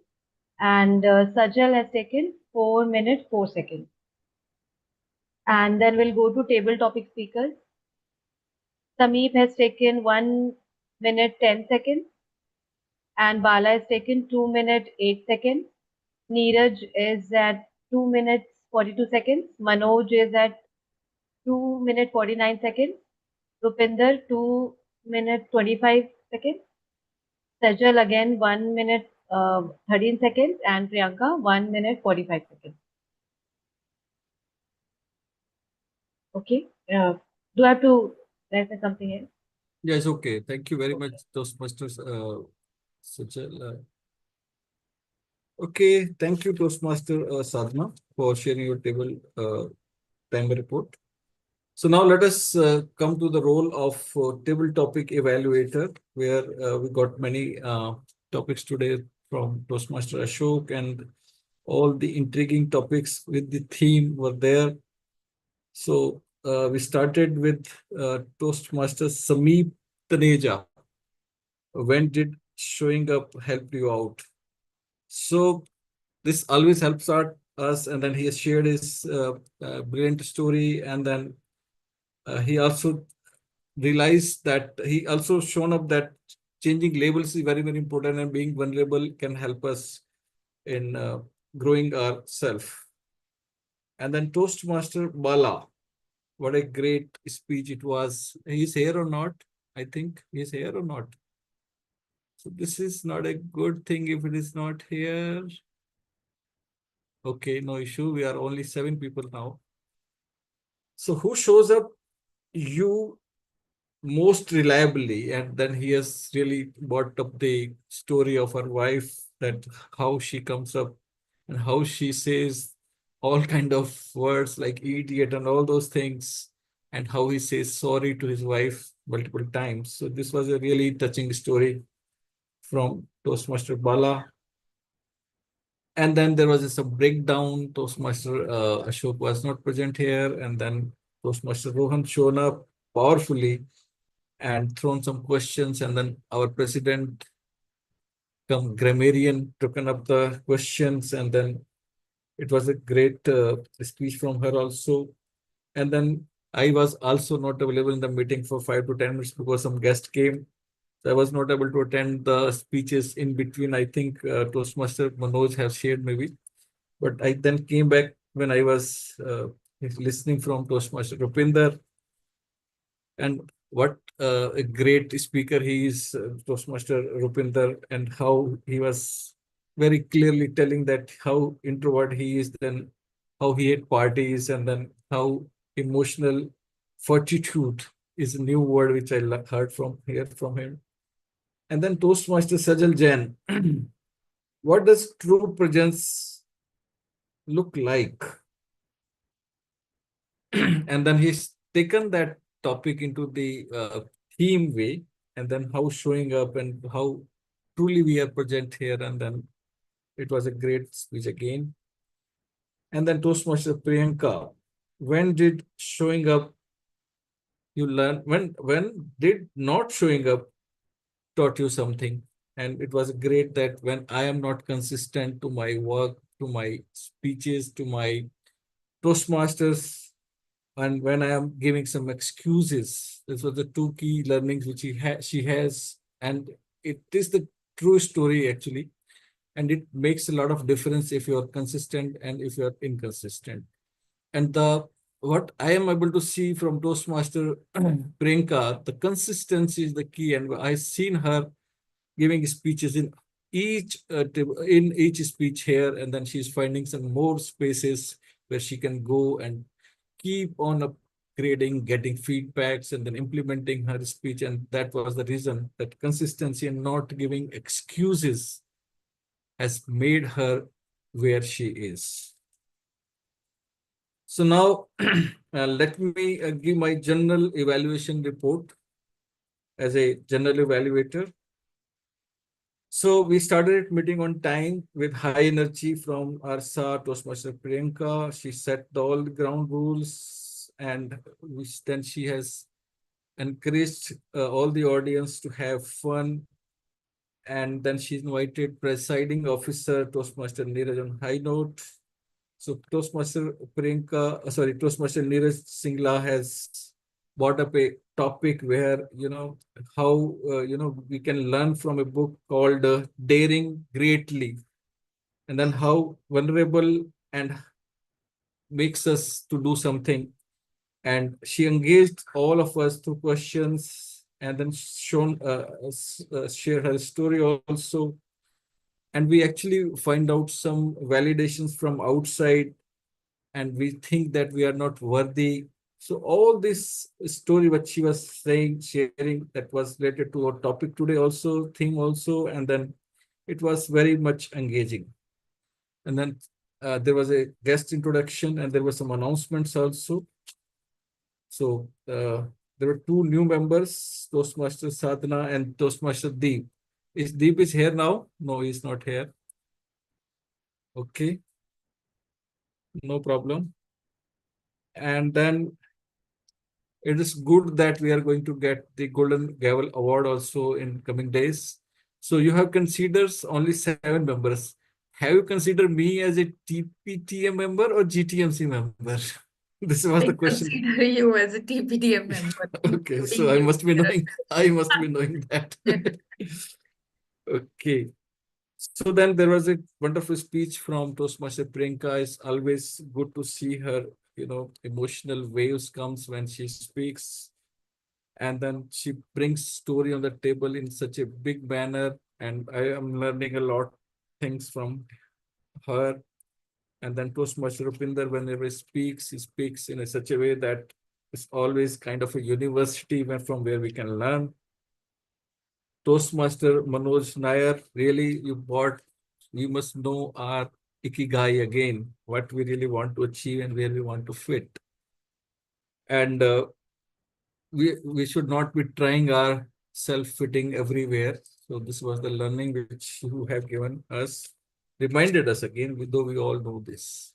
and Sajal has taken 4 minutes 4 seconds. And then we'll go to table topic speakers. Sameep has taken 1 minute 10 seconds, and Bala has taken 2 minutes 8 seconds. Neeraj is at 2 minutes 42 seconds. Manoj is at 2 minutes 49 seconds. Rupinder 2 minutes 25 seconds. Sajal again 1 minute 13 seconds, and Priyanka 1 minute 45 seconds. Okay. Do I have to say something else? Yes, okay. Thank you very much, Toastmasters Sajal. Okay, thank you, Toastmaster Sadhana, for sharing your table timer report. So now let us come to the role of table topic evaluator, where we got many topics today from Toastmaster Ashok, and all the intriguing topics with the theme were there. So we started with Toastmaster Sameep Taneja. When did showing up help you out? So this always helps out us, and then he has shared his brilliant story, and then he also realized that he also shown up that changing labels is very, very important, and being vulnerable can help us in growing our self. And then Toastmaster Bala, what a great speech it was. He's here or not? I think he's here or not. So this is not a good thing if it is not here. Okay, no issue. We are only 7 people now. So who shows up you most reliably? And then he has really brought up the story of her wife, that how she comes up and how she says all kind of words like idiot and all those things, and how he says sorry to his wife multiple times. So this was a really touching story from Toastmaster Bala. And then there was some breakdown. Toastmaster Ashok was not present here, and then Toastmaster Rohan shown up powerfully and thrown some questions, and then our president come grammarian taken up the questions, and then it was a great speech from her also. And then I was also not available in the meeting for 5 to 10 minutes because some guest came. So I was not able to attend the speeches in between. I think Toastmaster Manoj has shared maybe, but I then came back when I was listening from Toastmaster Rupinder. And what a great speaker he is, Toastmaster Rupinder, and how he was very clearly telling that how introvert he is, then how he had parties, and then how emotional fortitude is a new word which I heard from here from him. And then Toastmaster Sajal Jain. What does true presence look like? And then he's taken that topic into the theme way, and then how showing up and how truly we are present here. And then it was a great speech again. And then Toastmaster Priyanka, when did showing up you learn, when did not showing up taught you something? And it was great that when I am not consistent to my work, to my speeches, to my Toastmasters, and when I am giving some excuses, these were the 2 key learnings which she has, and it is the true story actually, and it makes a lot of difference if you are consistent and if you are inconsistent. And what I am able to see from Toastmaster Priyanka, the consistency is the key, and I've seen her giving speeches in each speech here, and then she's finding some more spaces where she can go and keep on upgrading, getting feedbacks, and then implementing her speech. And that was the reason that consistency and not giving excuses has made her where she is. So now let me give my general evaluation report as a general evaluator. So we started meeting on time with high energy from our Toastmaster Priyanka. She set all the ground rules, and then she has encouraged all the audience to have fun. And then she invited presiding officer Toastmaster Neeraj on high note. So Toastmaster Toastmaster Neeraj Singla has brought up a topic where, how, we can learn from a book called Daring Greatly, and then how vulnerable and makes us to do something. And she engaged all of us through questions, and then share her story also. And we actually find out some validations from outside, and we think that we are not worthy. So all this story what she was saying, sharing, that was related to our topic today also, theme also, and then it was very much engaging. And then there was a guest introduction, and there were some announcements also. So there were two new members, Toastmaster Sadhana and Toastmaster Deep. Is Deep is here now? No, he's not here. Okay, no problem. And then it is good that we are going to get the Golden Gavel Award also in coming days. So you have considered only 7 members. Have you considered me as a TPTM member or GTMC member? This was the I question. consider you as a TPDM member, Okay, so including I you. must be knowing. I must be knowing that. Okay. So then there was a wonderful speech from Toastmaster Priyanka. It's always good to see her, emotional waves comes when she speaks. And then she brings story on the table in such a big manner. And I am learning a lot things from her. And then Toastmaster Rupinder, whenever he speaks in such a way that it's always kind of a university from where we can learn. Toastmaster Manoj Nair, really we must know our ikigai again, what we really want to achieve and where we want to fit. And we should not be trying our self-fitting everywhere. So this was the learning which you have given us, reminded us again, though we all know this.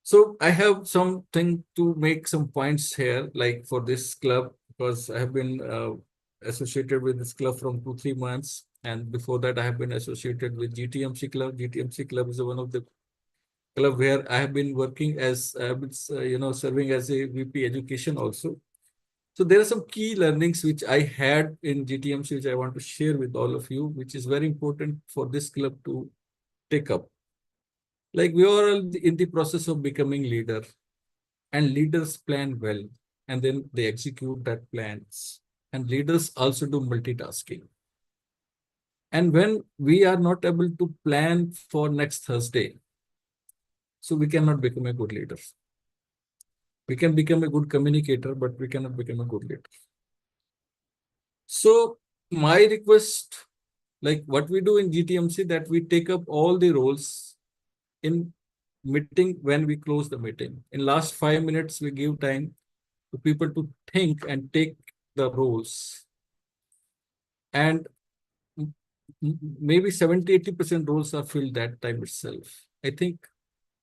So I have something to make some points here, like for this club, because I have been associated with this club from 2-3 months. And before that, I have been associated with GTMC Club. GTMC Club is one of the club where I have been working as, serving as a VP education also. So there are some key learnings which I had in GTMC, which I want to share with all of you, which is very important for this club to take up. Like we are all in the process of becoming leader, and leaders plan well, and then they execute that plans. And leaders also do multitasking. And when we are not able to plan for next Thursday, so we cannot become a good leader. We can become a good communicator, but we cannot become a good leader. So my request, like what we do in GTMC, that we take up all the roles in meeting when we close the meeting. In last 5 minutes, we give time to people to think and take the roles. And maybe 70-80% roles are filled that time itself. I think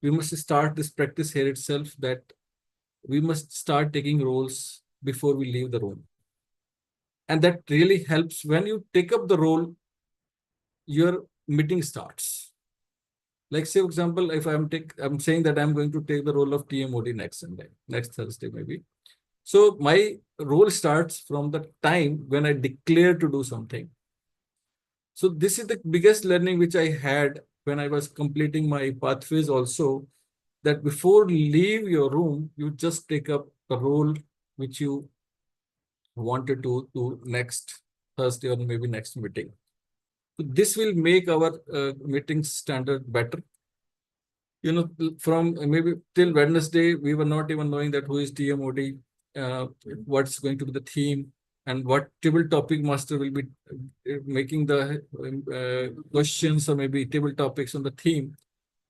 we must start this practice here itself, that we must start taking roles before we leave the room. And that really helps. When you take up the role, your meeting starts. Like say, for example, if I'm saying that I'm going to take the role of TMOD next Sunday, next Thursday maybe. So my role starts from the time when I declare to do something. So this is the biggest learning which I had when I was completing my pathways also, that before you leave your room, you just take up the role which you wanted to do next Thursday or maybe next meeting. So this will make our meeting standard better. From maybe till Wednesday, we were not even knowing that who is TMOD, what's going to be the theme, and what table topic master will be making the questions or maybe table topics on the theme.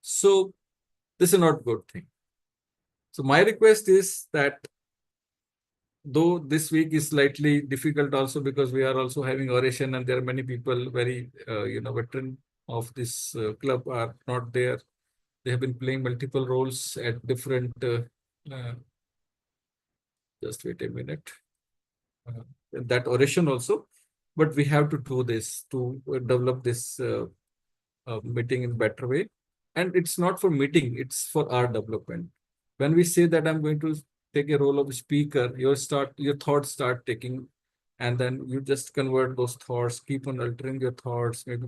So this is not a good thing. So my request is that, though this week is slightly difficult also because we are also having oration and there are many people very, veteran of this club are not there. They have been playing multiple roles at different, just wait a minute, that oration also. But we have to do this to develop this meeting in better way. And it's not for meeting, it's for our development. When we say that I'm going to take a role of speaker, your thoughts start taking, and then you just convert those thoughts, keep on altering your thoughts, maybe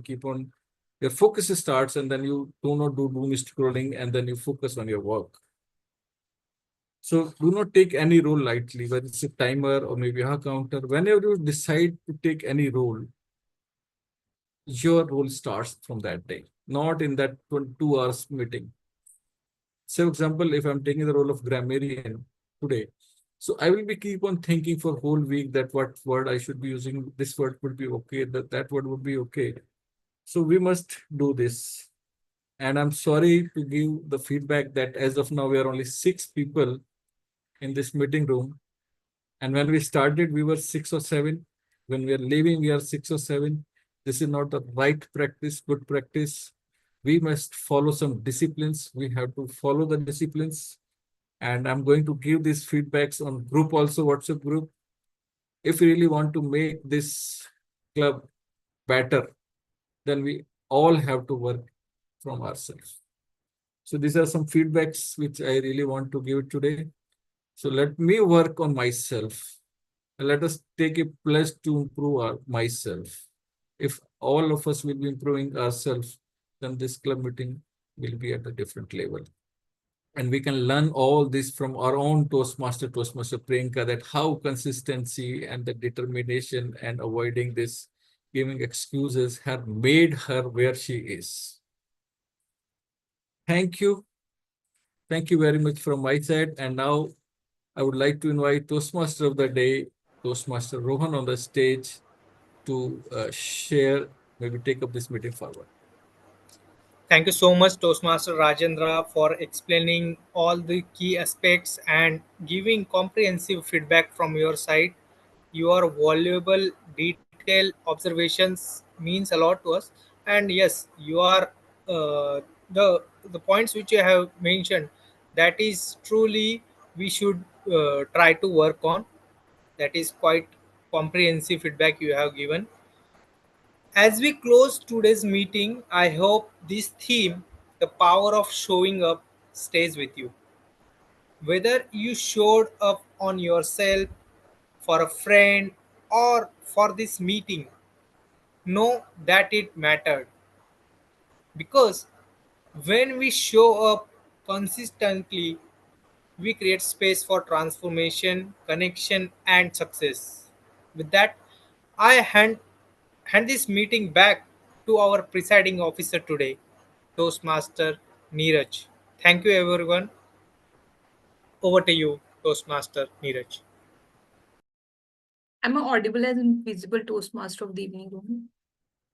your focus starts, and then you do not do doom scrolling, and then you focus on your work. So do not take any role lightly, whether it's a timer or maybe a counter. Whenever you decide to take any role, your role starts from that day, not in that 2 hours meeting. So, for example, if I'm taking the role of grammarian today, so I will be keep on thinking for whole week that what word I should be using. This word would be okay, that word would be okay. So we must do this. And I'm sorry to give the feedback that as of now, we are only 6 people in this meeting room. And when we started, we were 6 or 7. When we are leaving, we are 6 or 7. This is not the right practice, good practice. We must follow some disciplines. We have to follow the disciplines. And I'm going to give these feedbacks on group also, WhatsApp group. If we really want to make this club better, then we all have to work from ourselves. So these are some feedbacks which I really want to give today. So let me work on myself. Let us take a pledge to improve myself. If all of us will be improving ourselves, then this club meeting will be at a different level. And we can learn all this from our own Toastmaster Priyanka, that how consistency and the determination and avoiding this giving excuses have made her where she is. Thank you. Thank you very much from my side. And now I would like to invite Toastmaster of the day, Toastmaster Rohan, on the stage to share, maybe take up this meeting forward. Thank you so much, Toastmaster Rajendra, for explaining all the key aspects and giving comprehensive feedback from your side. Your valuable, detailed observations means a lot to us. And yes, you are the points which you have mentioned. That is truly we should try to work on. That is quite comprehensive feedback you have given. As we close today's meeting, I hope this theme, the power of showing up, stays with you. Whether you showed up on yourself, for a friend, or for this meeting, know that it mattered. Because when we show up consistently, we create space for transformation, connection, and success. With that, I hand this meeting back to our presiding officer today, Toastmaster Neeraj. Thank you, everyone. Over to you, Toastmaster Neeraj. Am I audible as invisible Toastmaster of the evening, Rohan?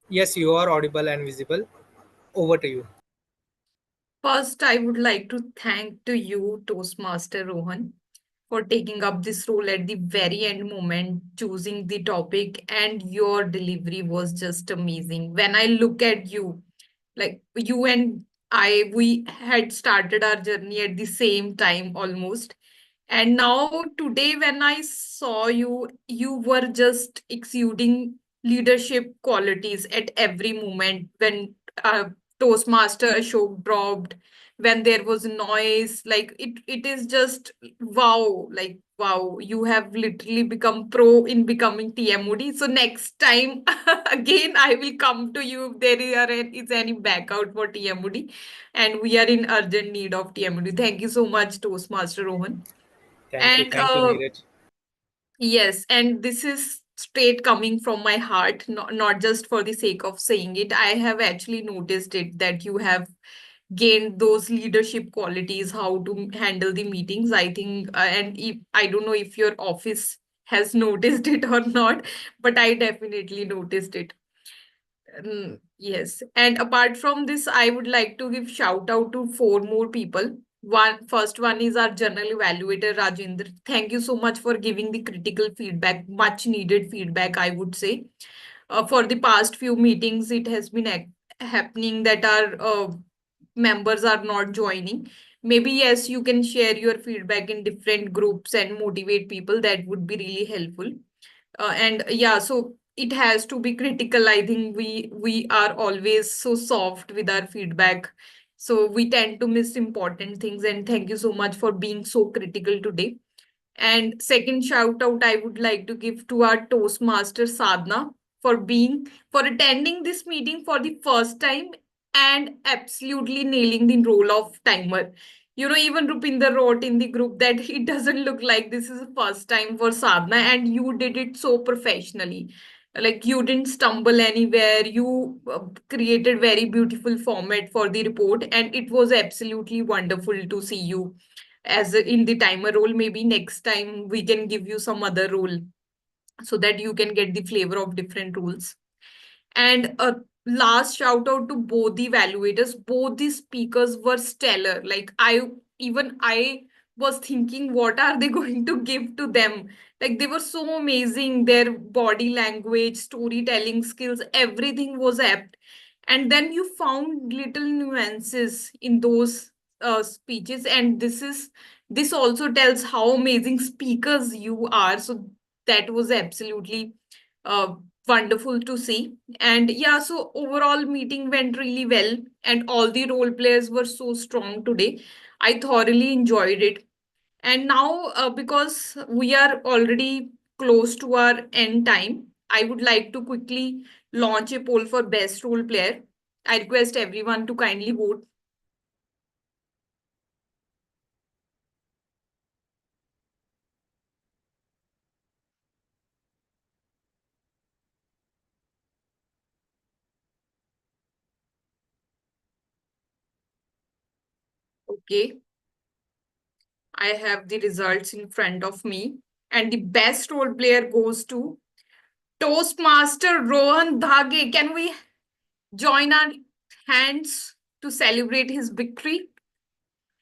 Yes, you are audible and visible. Over to you. First, I would like to thank to you, Toastmaster Rohan, for taking up this role at the very end moment, choosing the topic, and your delivery was just amazing. When I look at you, like you and I, we had started our journey at the same time almost. And now today, when I saw you, you were just exuding leadership qualities at every moment. When Toastmaster Ashok dropped, when there was noise, like it is just wow, like wow, you have literally become pro in becoming TMOD. So next time, again, I will come to you if is any backout for TMOD, and we are in urgent need of TMOD. Thank you so much, Toastmaster Rohan. Thank you. And Thank you, Neeraj. yes, and this is straight coming from my heart, not just for the sake of saying it. I have actually noticed it that you have gained those leadership qualities, how to handle the meetings. I think, and if, I don't know if your office has noticed it or not, but I definitely noticed it. Yes. And apart from this, I would like to give shout out to four more people. First one is our general evaluator, Rajendra. Thank you so much for giving the critical feedback, much needed feedback, I would say. For the past few meetings, it has been happening that our members are not joining. Maybe, yes, you can share your feedback in different groups and motivate people. That would be really helpful. And yeah, so it has to be critical. I think we are always so soft with our feedback, so we tend to miss important things. And thank you so much for being so critical today. And second shout out I would like to give to our Toastmaster Sadhna for attending this meeting for the first time and absolutely nailing the role of timer. You know, even Rupinder wrote in the group that it doesn't look like this is the first time for Sadhna, and you did it so professionally. Like you didn't stumble anywhere. You created very beautiful format for the report, and it was absolutely wonderful to see you in the timer role. Maybe next time we can give you some other role so that you can get the flavor of different rules. And a last shout out to both the evaluators. Both the speakers were stellar. Like I was thinking, what are they going to give to them? Like they were so amazing, their body language, storytelling skills, everything was apt. And then you found little nuances in those speeches, and this also tells how amazing speakers you are. So that was absolutely uh, wonderful to see. And yeah, so overall meeting went really well, and all the role players were so strong today. I thoroughly enjoyed it. And now, because we are already close to our end time, I would like to quickly launch a poll for best role player. I request everyone to kindly vote. Okay, I have the results in front of me. And the best role player goes to Toastmaster Rohan Dhage. Can we join our hands to celebrate his victory?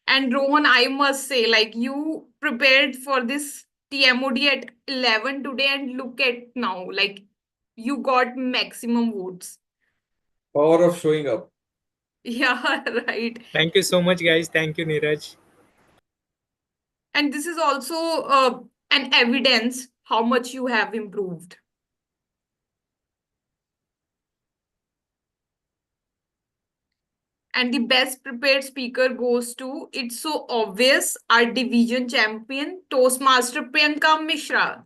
And Rohan, I must say, like you prepared for this TMOD at 11 today, and look at now, like you got maximum votes. Power of showing up. Yeah, right. Thank you so much, guys. Thank you, Neeraj. And this is also an evidence how much you have improved. And the best prepared speaker goes to, it's so obvious, our division champion, Toastmaster Priyanka Mishra.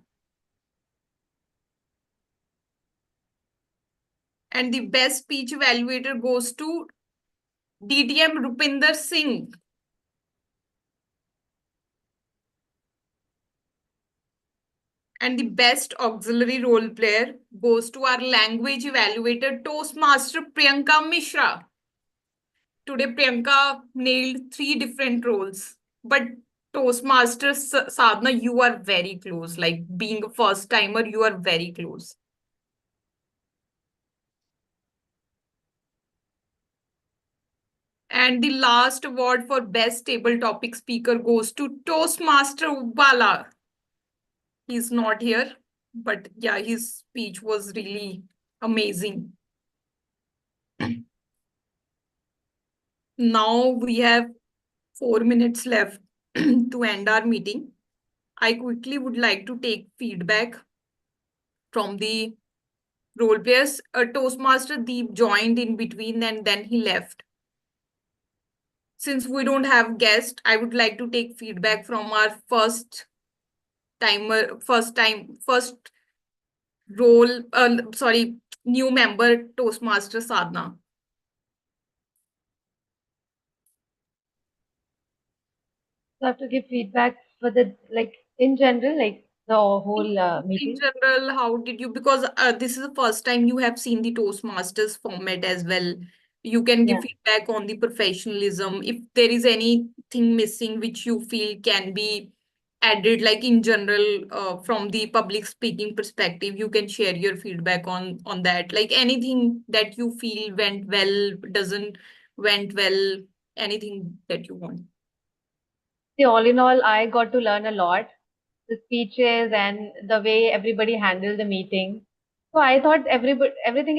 And the best speech evaluator goes to DTM Rupinder Singh. And the best auxiliary role player goes to our language evaluator, Toastmaster Priyanka Mishra. Today, Priyanka nailed 3 different roles. But Toastmaster Sadhana, you are very close. Like being a first timer, you are very close. And the last award for best table topic speaker goes to Toastmaster Ubala. He's not here, but yeah, his speech was really amazing. Now we have 4 minutes left to end our meeting. I quickly would like to take feedback from the role players. Toastmaster Deep joined in between and then he left. Since we don't have guests, I would like to take feedback from our first role, new member, Toastmaster Sadhana. So I have to give feedback for the, like, in general, like the whole In meeting. general, how did you, because this is the first time you have seen the Toastmasters format as well. You can give Yeah. feedback on the professionalism. If there is anything missing which you feel can be added, like in general, from the public speaking perspective, you can share your feedback on that. Like anything that you feel went well, doesn't went well, anything that you want. See, all in all, I got to learn a lot. The speeches and the way everybody handled the meeting. So I thought everything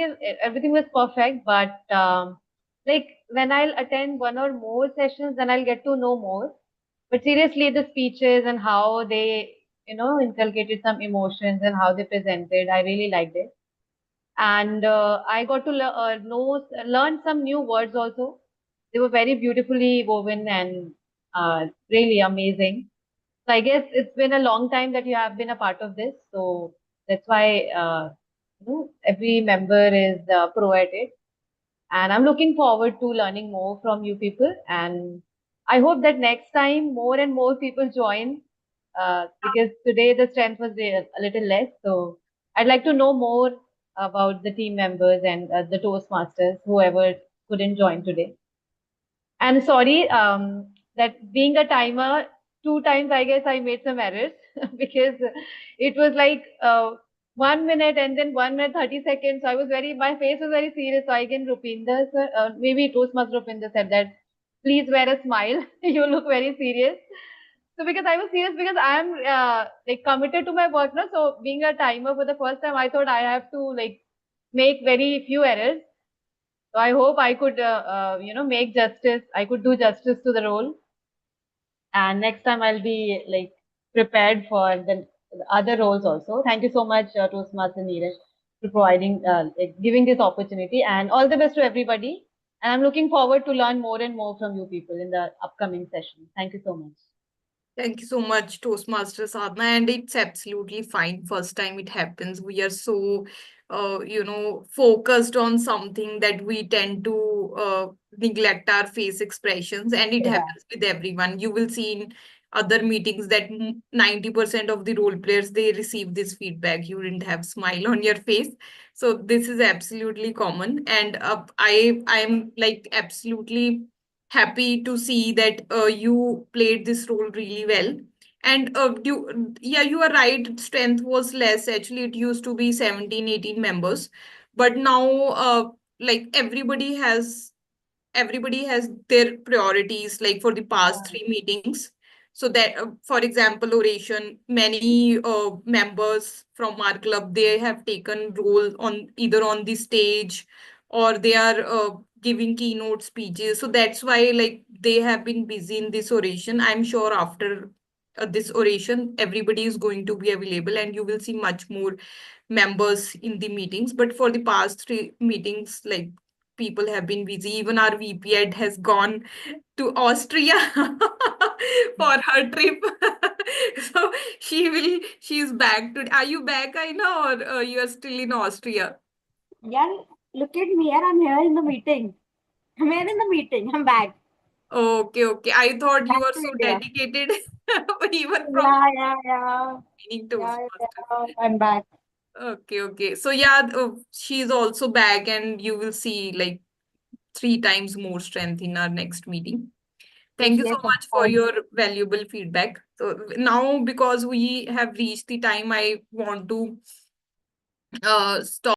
was perfect, but like when I'll attend one or more sessions, then I'll get to know more. But seriously, the speeches and how they, inculcated some emotions and how they presented, I really liked it. And I got to learn some new words also. They were very beautifully woven and really amazing. So I guess it's been a long time that you have been a part of this. So that's why every member is pro at it. And I'm looking forward to learning more from you people. And I hope that next time more and more people join because today the strength was a little less. So I'd like to know more about the team members and the Toastmasters, whoever couldn't join today. And sorry, that being a timer, 2 times I guess I made some errors because it was like 1 minute and then 1 minute 30 seconds. So my face was very serious. So I can Rupinder, sir, maybe Toastmaster Rupinder said that, please wear a smile. You look very serious. So because I was serious, because I am like committed to my work now. So being a timer for the first time, I thought I have to like make very few errors. So I hope I could, make justice. I could do justice to the role. And next time I'll be like prepared for the other roles also. Thank you so much, Toastmasters and Neeraj, for providing, like, giving this opportunity, and all the best to everybody. And I'm looking forward to learn more and more from you people in the upcoming session. Thank you so much. Thank you so much, Toastmaster Sadhna. And it's absolutely fine. First time it happens. We are so, focused on something that we tend to neglect our face expressions. And it Yeah. happens with everyone. You will see in other meetings that 90% of the role players, they receive this feedback. You didn't have smile on your face. So this is absolutely common. And I'm like absolutely happy to see that you played this role really well. And you are right, strength was less. Actually, it used to be 17, 18 members. But now, like everybody has their priorities, like for the past 3 meetings. So that, for example, oration, many members from our club, they have taken role on either on the stage, or they are giving keynote speeches. So that's why, like, they have been busy in this oration. I'm sure after this oration, everybody is going to be available, and you will see much more members in the meetings. But for the past 3 meetings, like, people have been busy. Even our VP Ed has gone to Austria for her trip. So she's back to. Are you back, Aina, or you are still in Austria? Yeah, look at me, and I'm here in the meeting. I'm here in the meeting. I'm back. Okay, okay. I thought you Back were to so India. dedicated, even from Yeah. meeting Yeah, Toastmasters. I'm back. Okay, okay. So yeah, she's also back, and you will see like 3 times more strength in our next meeting. Thank you so Yes, of much for course. your valuable feedback. So now, because we have reached the time, I want to stop